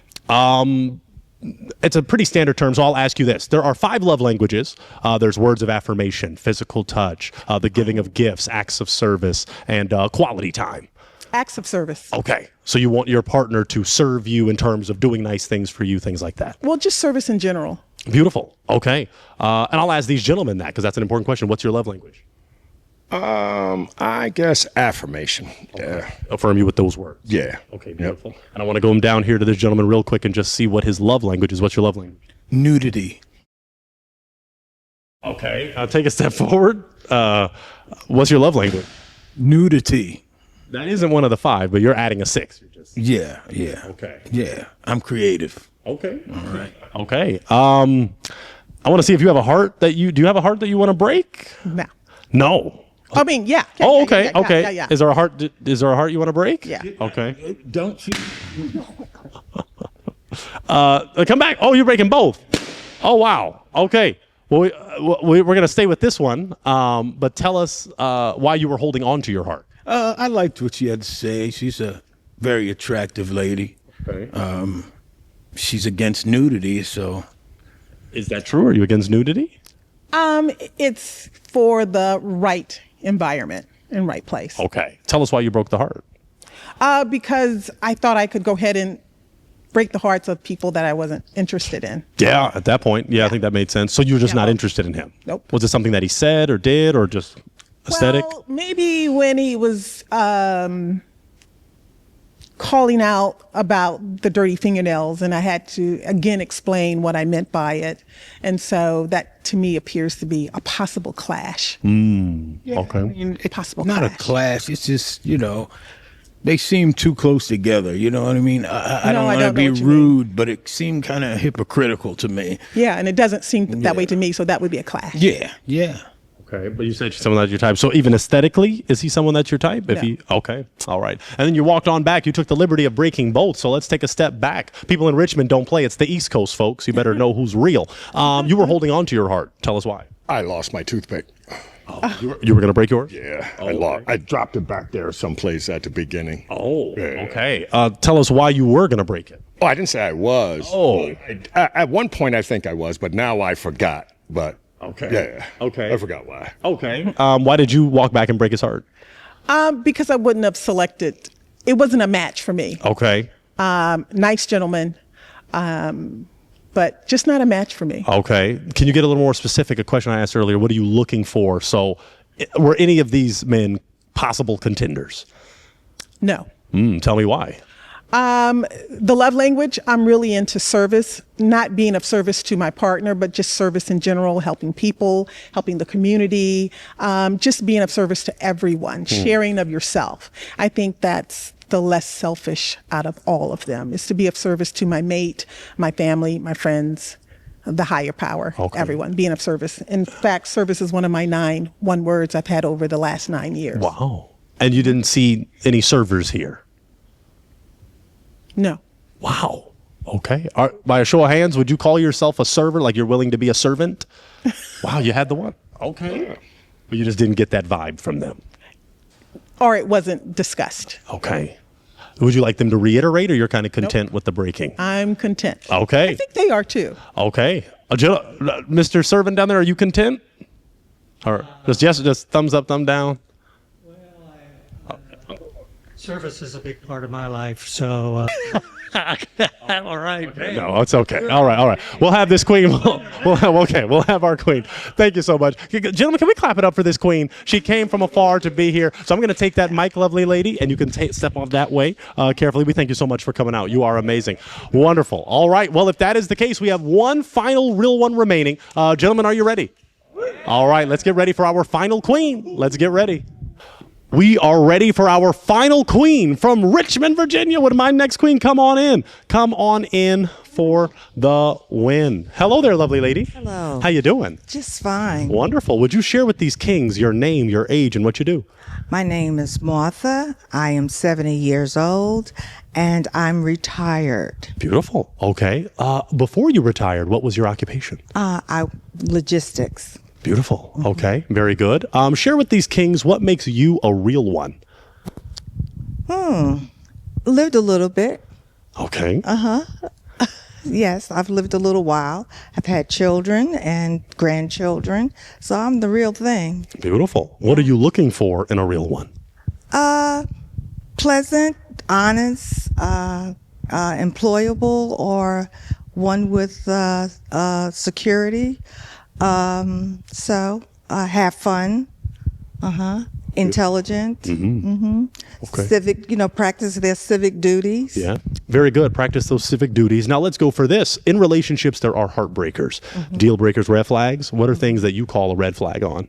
It's a pretty standard term, so I'll ask you this. There are 5 love languages. There's words of affirmation, physical touch, the giving of gifts, acts of service, and quality time. Acts of service. Okay. So you want your partner to serve you in terms of doing nice things for you, things like that. Well, just service in general. Beautiful. Okay. And I'll ask these gentlemen that because that's an important question. What's your love language? I guess affirmation. Yeah. Affirm you with those words. Yeah. Okay, beautiful. And I want to go down here to this gentleman real quick and just see what his love language is. What's your love language? Nudity. Okay. Take a step forward. What's your love language? Nudity. That isn't one of the 5, but you're adding a 6. You're just... Yeah. Okay. Yeah. I'm creative. Okay. All right. Okay. I want to see if you have a heart that you... Do you have a heart that you want to break? No. No. I mean, yeah. Oh, okay. Okay. Yeah. Is there a heart you want to break? Yeah. Okay. Don't you? Come back. Oh, you're breaking both. Oh, wow. Okay. Well, we're going to stay with this one, but tell us why you were holding on to your heart. I liked what she had to say. She's a very attractive lady. Okay. She's against nudity, so. Is that true? Are you against nudity? It's for the right environment and right place. Okay. Tell us why you broke the heart. Because I thought I could go ahead and break the hearts of people that I wasn't interested in. Yeah, at that point. Yeah, I think that made sense. So you were just not interested in him? Nope. Was it something that he said or did or just aesthetic? Well, maybe when he was calling out about the dirty fingernails, and I had to again explain what I meant by it. And so that to me appears to be a possible clash. Okay. Possible Not clash. a clash. It's just, they seem too close together. You know what I mean? I don't want to be rude, but it seemed kind of hypocritical to me. Yeah, and it doesn't seem that way to me, so that would be a clash. Yeah. Okay, but you said someone that's your type. So even aesthetically, is he someone that's your type? No. Okay, all right. And then you walked on back. You took the liberty of breaking both. So let's take a step back. People in Richmond don't play. It's the East Coast, folks. You better know who's real. You were holding on to your heart. Tell us why. I lost my toothpick. You were going to break yours? Yeah, I dropped it back there someplace at the beginning. Oh, Yeah. okay. Tell us why you were going to break it. Oh, I didn't say I was. Oh. At one point I think I was, but now I forgot. But Okay. yeah, Okay. I forgot why. Okay. Why did you walk back and break his heart? Because I wouldn't have selected. It wasn't a match for me. Okay. Nice gentleman, but just not a match for me. Okay. Can you get a little more specific? A question I asked earlier. What are you looking for? So, were any of these men possible contenders? No. Tell me why. The love language, I'm really into service, not being of service to my partner, but just service in general, helping people, helping the community, just being of service to everyone, sharing of yourself. I think that's the less selfish out of all of them, is to be of service to my mate, my family, my friends, the higher power, everyone, being of service. In fact, service is one of my 9 one-words I've had over the last 9 years. Wow. And you didn't see any servers here? No. Wow. Okay. By a show of hands, would you call yourself a server, like you're willing to be a servant? Wow, you had the one. Okay. But you just didn't get that vibe from them. Or it wasn't discussed. Okay. Would you like them to reiterate, or you're kind of content with the breaking? I'm content. Okay. I think they are too. Okay. Mr. Servant down there, are you content? Or just thumbs up, thumb down? Service is a big part of my life, so all right. Okay. No, it's okay. All right. We'll have this queen. We'll have our queen. Thank you so much. Gentlemen, can we clap it up for this queen? She came from afar to be here. So I'm going to take that mic, lovely lady, and you can step off that way carefully. We thank you so much for coming out. You are amazing. Wonderful. All right. Well, if that is the case, we have one final real one remaining. Gentlemen, are you ready? All right. Let's get ready for our final queen. Let's get ready. We are ready for our final queen from Richmond, Virginia. Would my next queen come on in? Come on in for the win. Hello there, lovely lady. Hello. How you doing? Just fine. Wonderful. Would you share with these kings your name, your age, and what you do? My name is Martha. I am 70 years old, and I'm retired. Beautiful. Okay. Before you retired, what was your occupation? Logistics. Beautiful. Okay. Very good. Share with these kings what makes you a real one. Lived a little bit. Okay. Yes, I've lived a little while. I've had children and grandchildren, so I'm the real thing. Beautiful. What are you looking for in a real one? pleasant, honest, employable, or one with security. Have fun. Intelligent. Okay. Civic, practice their civic duties. Yeah, very good. Practice those civic duties. Now let's go for this. In relationships, there are heartbreakers, deal breakers, red flags. What are things that you call a red flag on?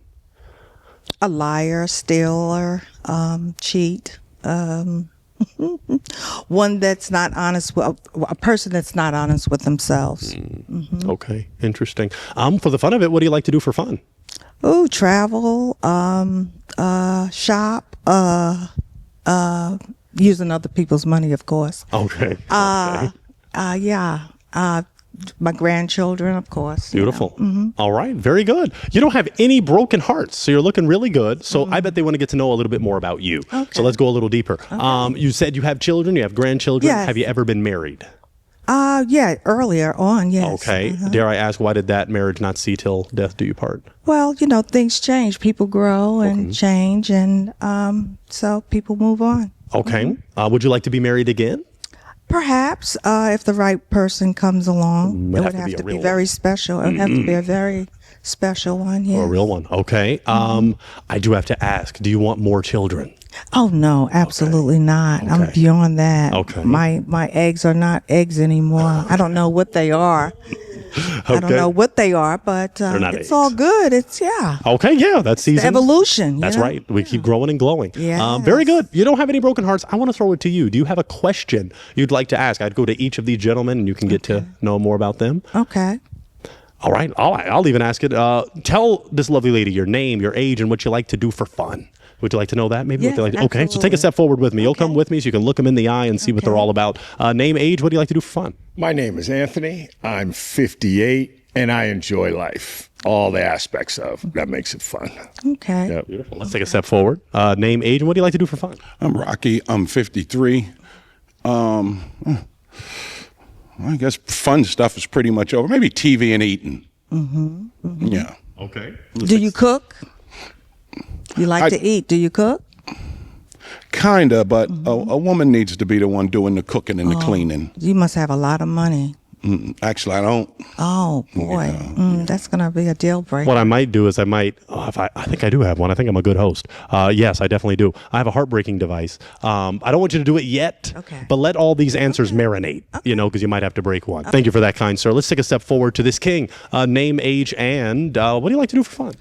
A liar, stealer, cheat. One that's not honest with a person that's not honest with themselves. Okay, interesting. For the fun of it, what do you like to do for fun? Oh, travel, shop, using other people's money, of course. Okay. My grandchildren, of course. Beautiful. All right, very good. You don't have any broken hearts, so you're looking really good. So I bet they want to get to know a little bit more about you. Okay. So let's go a little deeper. You said you have children, you have grandchildren. Yes. Have you ever been married? Earlier on, yes. Okay. Dare I ask, why did that marriage not see till death do you part? Well, things change. People grow and change, and so people move on. Okay. Would you like to be married again? Perhaps, if the right person comes along. It would have to be very special. It would have to be a very special one, yes. Or a real one. Okay. I do have to ask, do you want more children? Oh, no, absolutely not. I'm beyond that. Okay. My eggs are not eggs anymore. I don't know what they are. I don't know what they are, but it's eggs. all good. It's, yeah. Okay, yeah, that's season. Evolution. That's right. We keep growing and glowing. Yes. Very good. You don't have any broken hearts. I want to throw it to you. Do you have a question you'd like to ask? I'd go to each of these gentlemen, and you can get to know more about them. Okay. All right. I'll even ask it. Tell this lovely lady your name, your age, and what you like to do for fun. Would you like to know that? Maybe. Yeah, Okay. So take a step forward with me. You'll come with me so you can look them in the eye and see what they're all about. Name, age. What do you like to do for fun? My name is Anthony. I'm 58, and I enjoy life. All the aspects of that makes it fun. Okay. Yeah. Beautiful. Let's take a step forward. Name, age, and what do you like to do for fun? I'm Rocky. I'm 53. I guess fun stuff is pretty much over. Maybe TV and eating. Yeah. Okay. Do you cook? You like to eat. Do you cook? Kinda, but a woman needs to be the one doing the cooking and the cleaning. You must have a lot of money. Actually, I don't. Oh, boy. That's going to be a deal breaker. What I might do is I think I do have one. I think I'm a good host. Yes, I definitely do. I have a heartbreaking device. I don't want you to do it yet, but let all these answers marinate, because you might have to break one. Thank you for that, kind sir. Let's take a step forward to this king. Name, age, and what do you like to do for fun?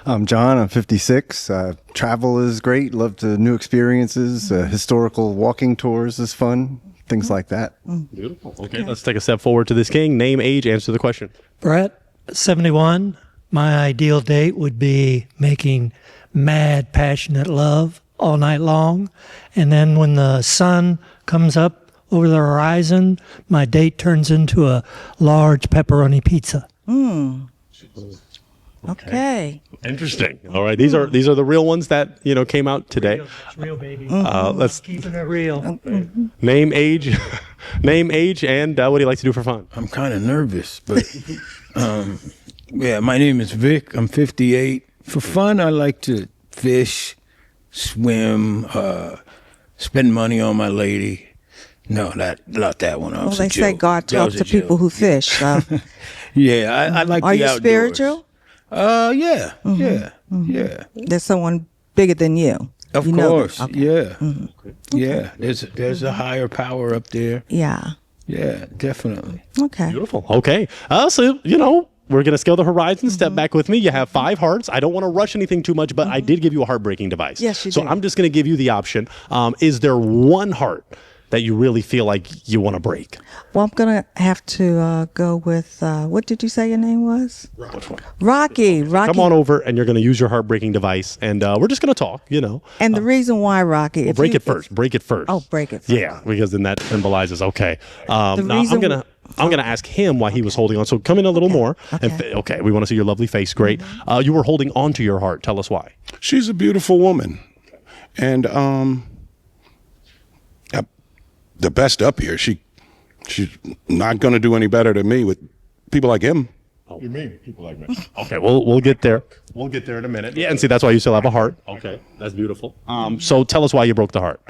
I'm John. I'm 56. Travel is great. Love to new experiences. Historical walking tours is fun. Things like that. Beautiful. Okay, let's take a step forward to this king. Name, age, answer the question. Brett, 71. My ideal date would be making mad, passionate love all night long. And then when the sun comes up over the horizon, my date turns into a large pepperoni pizza. Okay. Interesting. All right, these are the real ones that came out today. That's real, baby. Let's Keeping it real. name, age, and what do you like to do for fun? I'm kind of nervous, but yeah, my name is Vic. I'm 58. For fun, I like to fish, swim, spend money on my lady. No, not that one. Well, they say God talks to people who fish. So. Yeah, I like Are the you outdoors. spiritual? Yeah. There's someone bigger than you. Of You know course, that. yeah. There's a higher power up there. Yeah. Yeah, definitely. Okay. Beautiful. Okay. So, we're going to scale the horizon. Step back with me. You have 5 hearts. I don't want to rush anything too much, but I did give you a heartbreaking device. Yes, you So did. I'm just going to give you the option. Is there one heart that you really feel like you want to break? Well, I'm going to have to go with, what did you say your name was? Which one? Rocky. Come on over, and you're going to use your heartbreaking device, and we're just going to talk, And the reason why, Rocky. Well, break it first. Break it first. Oh, break it first. Yeah, because then that symbolizes, okay. Now reason I'm gonna ask him why he was holding on. So come in a little more. Okay. We want to see your lovely face. Great. You were holding on to your heart. Tell us why. She's a beautiful woman, and the best up here. She's not going to do any better than me with people like him. You mean people like me? Okay, we'll get there. We'll get there in a minute. Yeah, and see, that's why you still have a heart. Okay, that's beautiful. So tell us why you broke the heart.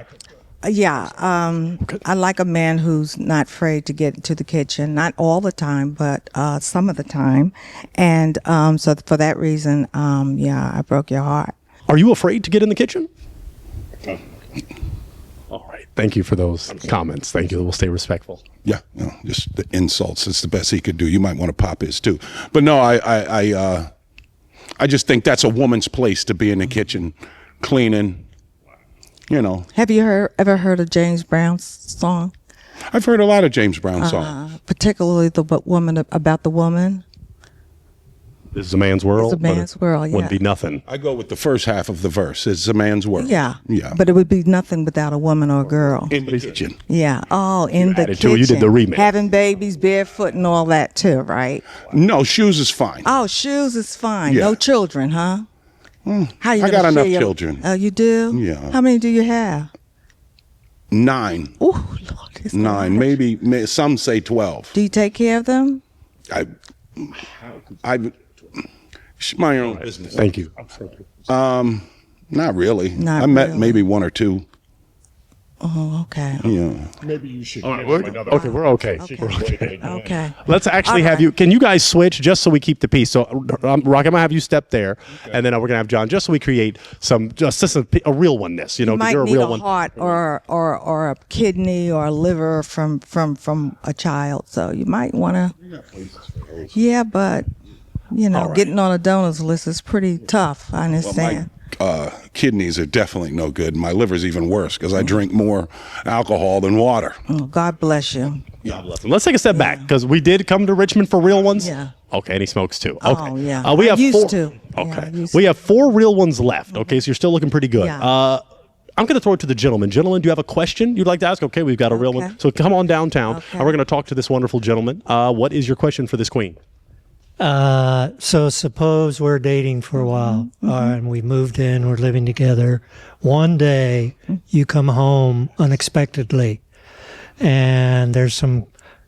Yeah, I like a man who's not afraid to get into the kitchen. Not all the time, but some of the time. And so for that reason, yeah, I broke your heart. Are you afraid to get in the kitchen? All right. Thank you for those comments. Thank you. We'll stay respectful. Yeah, no, just the insults. It's the best he could do. You might want to pop his too. But no, I just think that's a woman's place to be in the kitchen, cleaning. You know. Have you ever heard of James Brown's song? I've heard a lot of James Brown songs. Particularly the woman about the woman. This is a man's world. It's a man's world. Yeah. Wouldn't be nothing. I go with the first half of the verse. It's a man's world. Yeah. Yeah. But it would be nothing without a woman or a girl. In the kitchen. Yeah. Oh, in the added kitchen. to it. You did the remix. Having babies, barefoot, and all that too, right? No, shoes is fine. Oh, shoes is fine. Yeah. No children, huh? How you I gonna got share enough your- children. Oh, you do? Yeah. How many do you have? 9. Oh, Lord. It's 9. large. Maybe some say 12. Do you take care of them? It's my own business. Thank you. Not really. Not I met really. maybe 1 or 2. Oh, okay. Yeah. Maybe you should. Okay, we're okay. We're okay. Okay. Let's actually have you. Can you guys switch just so we keep the peace? So, Rock, I'm gonna have you step there, and then we're gonna have John, just so we create just a real oneness. You know, You 'cause might you're a need real a one. heart or a kidney or a liver from a child. So you might want to. Yeah, but you know, getting on a donors list is pretty tough. I understand. Kidneys are definitely no good. My liver's even worse because I drink more alcohol than water. Oh, God bless you. Let's take a step back because we did come to Richmond for real ones. Yeah. Okay, and he smokes too. Okay. Oh, yeah. We I have used 4. to. Okay. Yeah, I used We to. have 4 real ones left. Okay, so you're still looking pretty good. Yeah. I'm going to throw it to the gentleman. Gentlemen, do you have a question you'd like to ask? Okay, we've got a real Okay. one. So come on downtown, Okay. and we're going to talk to this wonderful gentleman. What is your question for this queen? So suppose we're dating for a while, and we moved in, we're living together. One day you come home unexpectedly, and there's some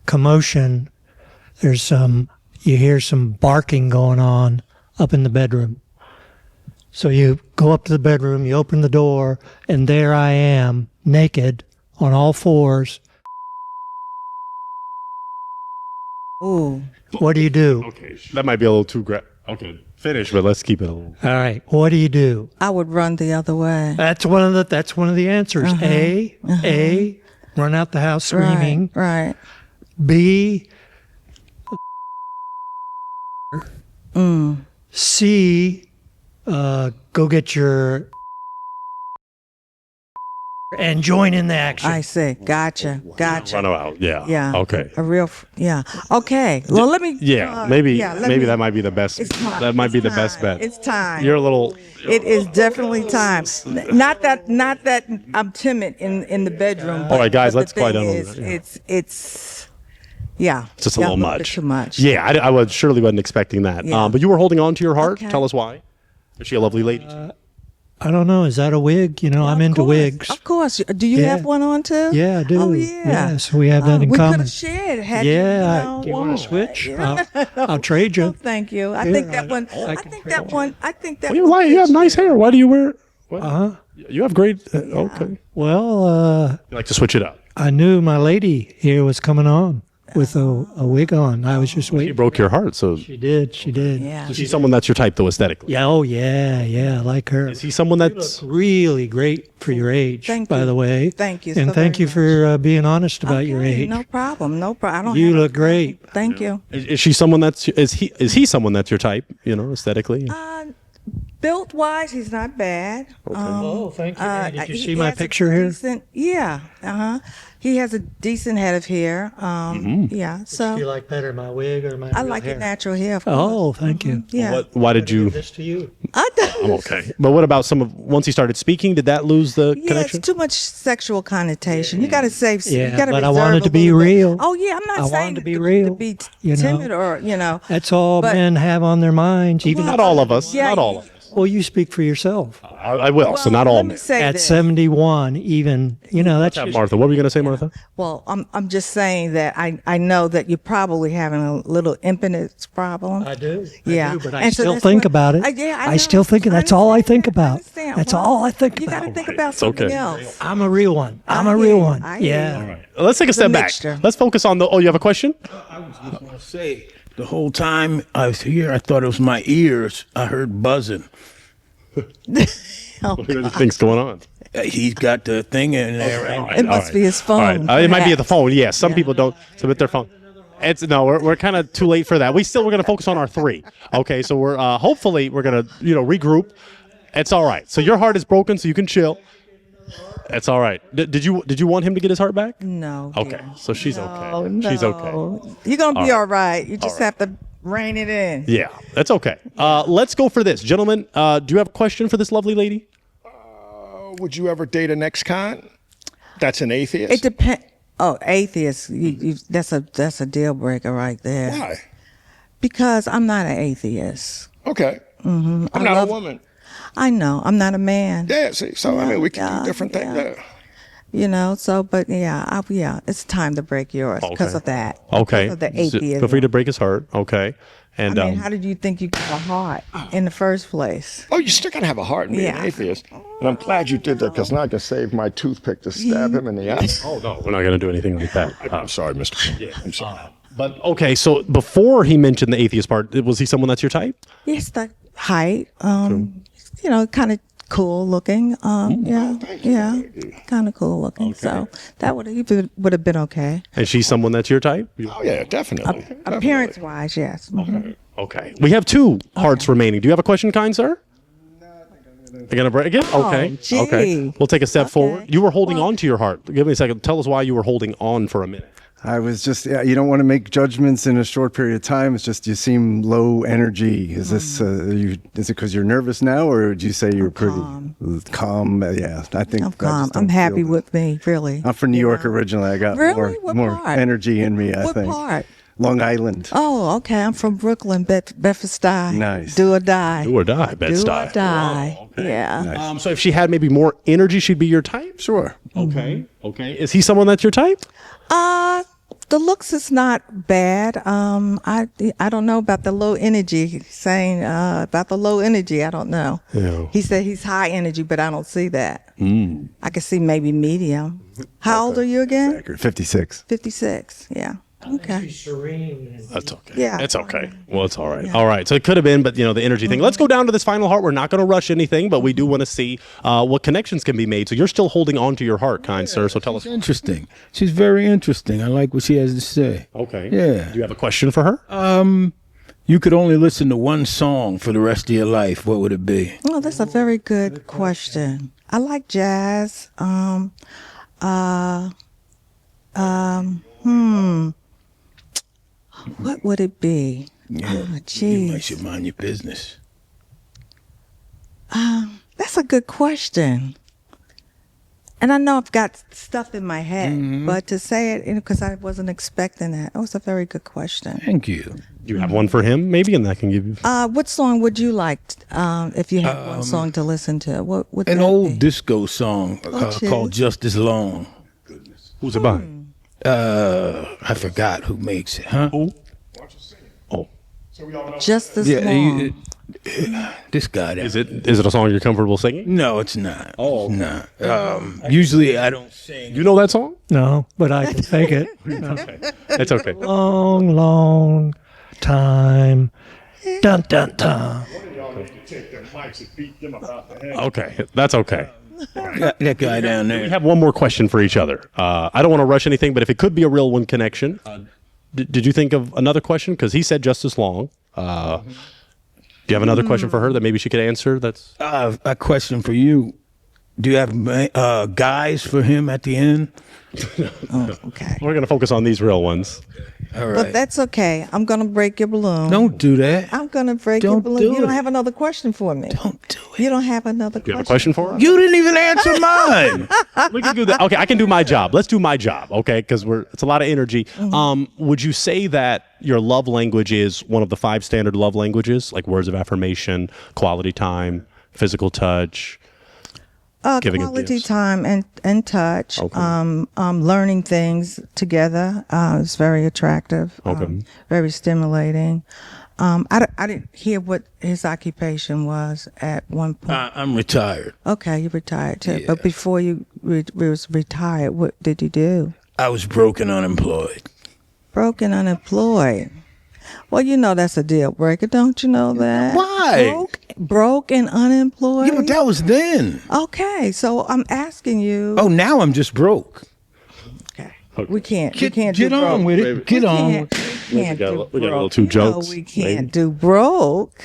commotion. You hear some barking going on up in the bedroom. So you go up to the bedroom, you open the door, and there I am, naked, on all fours. Ooh. What do you do? Okay, that might be a little too Okay, finish, but let's keep it a little. All right. What do you do? I would run the other way. That's one of the answers. A, run out the house screaming. Right. B, C, go get your and join in the action. I see. Gotcha. Run out. Yeah. Yeah. Okay. Yeah. Okay. Well, let me. Yeah. Maybe let that might be the best. It's time. That might be It's the best time. bet. It's time. You're a little. It is definitely time. Not that I'm timid in the bedroom. All right, guys, but let's the quiet thing down a is, little bit, yeah. It's yeah. It's just a Yeah, little bit much. too much. Yeah, I was surely wasn't expecting that. Yeah. But you were holding on to your heart. Okay. Tell us why. Is she a lovely lady? I don't know. Is that a wig? You know, I'm into wigs. Of course. Do you Yeah. have one on too? Yeah, I do. Oh yeah. Yeah, so we have that in we common. could have shared. Had Yeah, you do you want whoa. to switch? Yeah. I'll trade you. Oh, thank you. I Here, think that one. I I can think trade that one. I think that. Well, you one like. You have fits nice hair. Why do you wear? You have great. Yeah. Okay. Well, You like to switch it up. I knew my lady here was coming on with a wig on. I was just She waiting. broke your heart. So She did. She did. Yeah. is she someone that's your type though aesthetically? Yeah. Oh, yeah. I like her. Is he someone that's? Really great for your age, Thank by you. the way. Thank you And so thank very you for being honest about your Okay, age. No problem. No problem. I don't. You have look great. Thank you. Is she someone that's? Is he someone that's your type? You know, aesthetically. Built wise, he's not bad. Oh, thank you. Did you he see my has a picture here? Yeah. He has a decent head of hair. Yeah. So Do you like better my wig or my I real like hair? your natural hair. Of course. Oh, thank you. Yeah. Why did you? This to you. I'm okay. But what about once he started speaking? Did that lose the Yeah, connection? it's too much sexual connotation. You got to save. Yeah, you gotta but I reserve wanted a to be little bit. real. Oh yeah, I'm not I saying wanted to be real, to be you know. timid or That's all But- men have on their minds. Even Not all of us. Yeah, Not all of us. Well, you speak for yourself. I will. so not all let me men. say At this. 71, even, that's just, Martha, what were you going to say, Martha? Well, I'm just saying that I know that you're probably having a little impotence problem. I do. Yeah. I do, but I And so still that's think what- about it. yeah, I know. still think that's all I think understand that. I about. understand. That's Well, all I think You got about. to think about something else. I'm a real one. I'm I a hear real you. one. I hear Yeah. you. All right. Let's take a step back. mixture. Let's focus on the. Oh, you have a question? I say the whole time I was here, I thought it was my ears. I heard buzzing. Oh, What do you think's going on? He's got the thing in there. It must be his phone. It might be at the perhaps. phone. Yes, some people don't submit their phone. We're kind of too late for that. We're going to focus on our 3. Okay, so we're hopefully we're going to regroup. It's all right. So your heart is broken, so you can chill. It's all right. Did you want him to get his heart back? No. Okay, dear. so she's No, okay. She's okay. no. You're going to be all right. You just have to rein it in. Yeah, that's okay. Let's go for this, gentlemen. Do you have a question for this lovely lady? Would you ever date an ex-con? That's an atheist? It depends. Oh, atheist. That's a deal breaker right there. Why? Because I'm not an atheist. Okay. Mm-hmm. I'm not a woman. I know. I'm not a man. Yeah, see, so I mean, we can do different things. Yeah. But it's time to break yours because of that. Okay. Because of the So atheism. feel free to break his heart. Okay. And I mean, how did you think you got a heart in the first place? Oh, you still gotta have a heart and be an Yeah. atheist. And I'm glad you did that because now I can save my toothpick to stab him in the eye. Oh no, we're not going to do anything like that. I'm sorry, Mr. Yeah, I'm sorry. But okay, so before he mentioned the atheist part, was he someone that's your type? Yes, the height. Kind of cool looking. Kind of cool looking. So that would have been okay. And she's someone that's your type? Oh yeah, definitely. Appearance wise, yes. Mhm. Okay. We have 2 hearts remaining. Do you have a question, kind sir? You're gonna break again? Okay. gee. Okay. We'll take a step forward. You were holding on to your heart. Give me a second. Tell us why you were holding on for a minute. I was just, you don't want to make judgments in a short period of time. It's just you seem low energy. Is this, is it because you're nervous now, or would you say you're pretty calm? Yeah, I think I'm I calm. just don't I'm happy feel with me, really. I'm from New York originally. I got Really? What more part? energy in me, I What think. part? Long Island. Oh, okay. I'm from Brooklyn, Bedford-Stuy. Nice. Do or die. Do or die, Bed-Stuy. Do or die. Yeah. Nice. So if she had maybe more energy, she'd be your type? Sure. Okay. Okay. Is he someone that's your type? The looks is not bad. I don't know about the low energy. Saying about the low energy, I don't know. Yeah. He said he's high energy, but I don't see that. I can see maybe medium. How old are you again? 56. 56. Yeah. Okay. serene. That's okay. Yeah. It's okay. Well, it's all right. All right. So it could have been, but the energy thing. Let's go down to this final heart. We're not going to rush anything, but we do want to see what connections can be made. So you're still holding on to your heart, kind sir. So tell us. Interesting. She's very interesting. I like what she has to say. Okay. Yeah. Do you have a question for her? You could only listen to one song for the rest of your life. What would it be? Oh, that's a very good question. I like jazz. What would it be? Oh, You geez. should mind your business. That's a good question. And I know I've got stuff in my head, but to say it, because I wasn't expecting that. That was a very good question. Thank you. Do you have one for him, maybe, and that can give you. What song would you like if you had one song to listen to? What would An that old be? disco song called Just As Long. Who's it by? I forgot who makes it, huh? Who? Oh. Just As Long. This guy. Is it a song you're comfortable singing? No, it's not. Oh, it's not. Usually I don't sing. You know that song? No, but I can fake it. Okay. It's okay. Long, long time. Dun, dun, dun. Okay. That's okay. That guy down We there. have one more question for each other. I don't want to rush anything, but if it could be a real one connection, did you think of another question? Because he said just as long. Do you have another question for her that maybe she could answer? That's A question for you. Do you have guys for him at the end? Oh, okay. We're going to focus on these real ones. All right. But that's okay. I'm gonna break your balloon. Don't do that. I'm gonna break your Don't balloon. do You don't it. have another question for me. Don't do it. You don't have another question. You have a question for her? You didn't even answer mine. We can do that. Okay, I can do my job. Let's do my job, okay? Because it's a lot of energy. Would you say that your love language is one of the 5 standard love languages, like words of affirmation, quality time, physical touch? Giving of Quality gifts. time and touch. Okay. Learning things together is very attractive. Okay. Very stimulating. I didn't hear what his occupation was at one point. I'm retired. Okay, you retired too. Yeah. But before you was retired, what did you do? I was broke and unemployed. Broke and unemployed. Well, you know that's a deal breaker, don't you know that? Why? Broke and unemployed. Yeah, but that was then. Okay, so I'm asking you. Oh, now I'm just broke. Okay. We can't Get do on broke. with it. Get on. We can't do We got a little broke. two You know jokes, we can't maybe. do broke.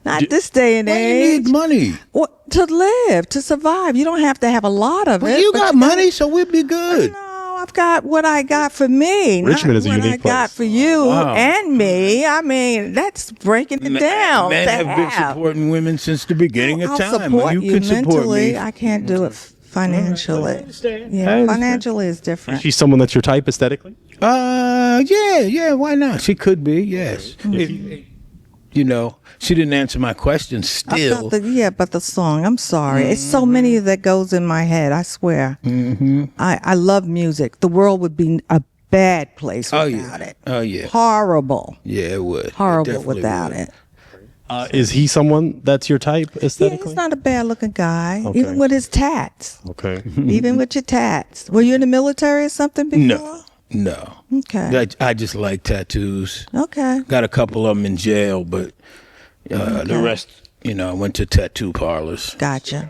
Not this day and Why you age. need money? What, to live, to survive. You don't have to have a lot of Well, it. you but got money, so we'll be good. No, I've got what I got for me. Richmond not is a what unique I got place. for you Wow. and me. I mean, that's breaking it down. Men to have been have. supporting women since the beginning of I'll time. support When you could support mentally. me. I can't do it financially. I Yeah, understand. financially is different. She's someone that's your type aesthetically? Yeah, why not? She could be, yes. If- you know, she didn't answer my question still. But the song. I'm sorry. It's so many that goes in my head. I swear. Mm-hmm. I love music. The world would be a bad place without it. Oh, yeah. Horrible. Yeah, it would. It Horrible definitely without would. it. Is he someone that's your type Yeah, aesthetically? he's not a bad looking guy. Okay. Even with his tats. Okay. Even with your tats. Were you in the military or something before? No. Okay. I just like tattoos. Okay. Got a couple of them in jail, but the rest, I went to tattoo parlors. Gotcha.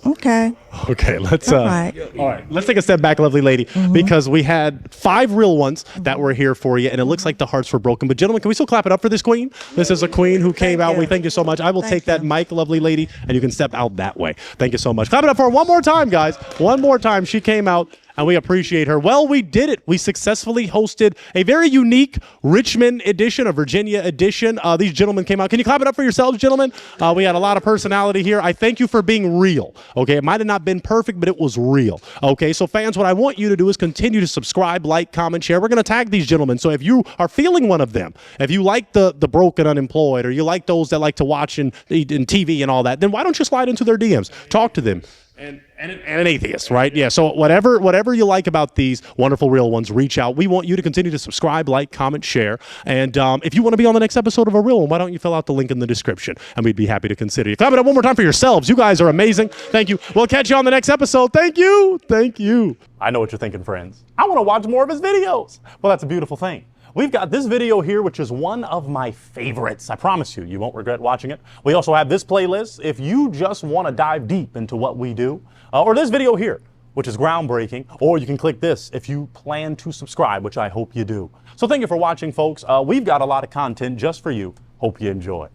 Okay. Okay, let's All right. all right. Let's take a step back, lovely lady, because we had 5 real ones that were here for you, and it looks like the hearts were broken. But gentlemen, can we still clap it up for this queen? This is a queen who came out. you. We thank you so much. I will Thank take that you. mic, lovely lady, and you can step out that way. Thank you so much. Clap it up for her one more time, guys. One more time. She came out. And we appreciate her. Well, we did it. We successfully hosted a very unique Richmond edition, a Virginia edition. These gentlemen came out. Can you clap it up for yourselves, gentlemen? We had a lot of personality here. I thank you for being real. Okay, it might have not been perfect, but it was real. Okay, so fans, what I want you to do is continue to subscribe, like, comment, share. We're going to tag these gentlemen. So if you are feeling one of them, if you like the broken unemployed, or you like those that like to watch in TV and all that, then why don't you slide into their DMs? Talk to them. And an atheist, right? Yeah, so whatever you like about these wonderful real ones, reach out. We want you to continue to subscribe, like, comment, share. And if you want to be on the next episode of A Real One, why don't you fill out the link in the description? And we'd be happy to consider you. Clap it up one more time for yourselves. You guys are amazing. Thank you. We'll catch you on the next episode. Thank you. Thank you. I know what you're thinking, friends. I want to watch more of his videos. Well, that's a beautiful thing. We've got this video here, which is one of my favorites. I promise you, you won't regret watching it. We also have this playlist if you just want to dive deep into what we do. Or this video here, which is groundbreaking. Or you can click this if you plan to subscribe, which I hope you do. So thank you for watching, folks. We've got a lot of content just for you. Hope you enjoy.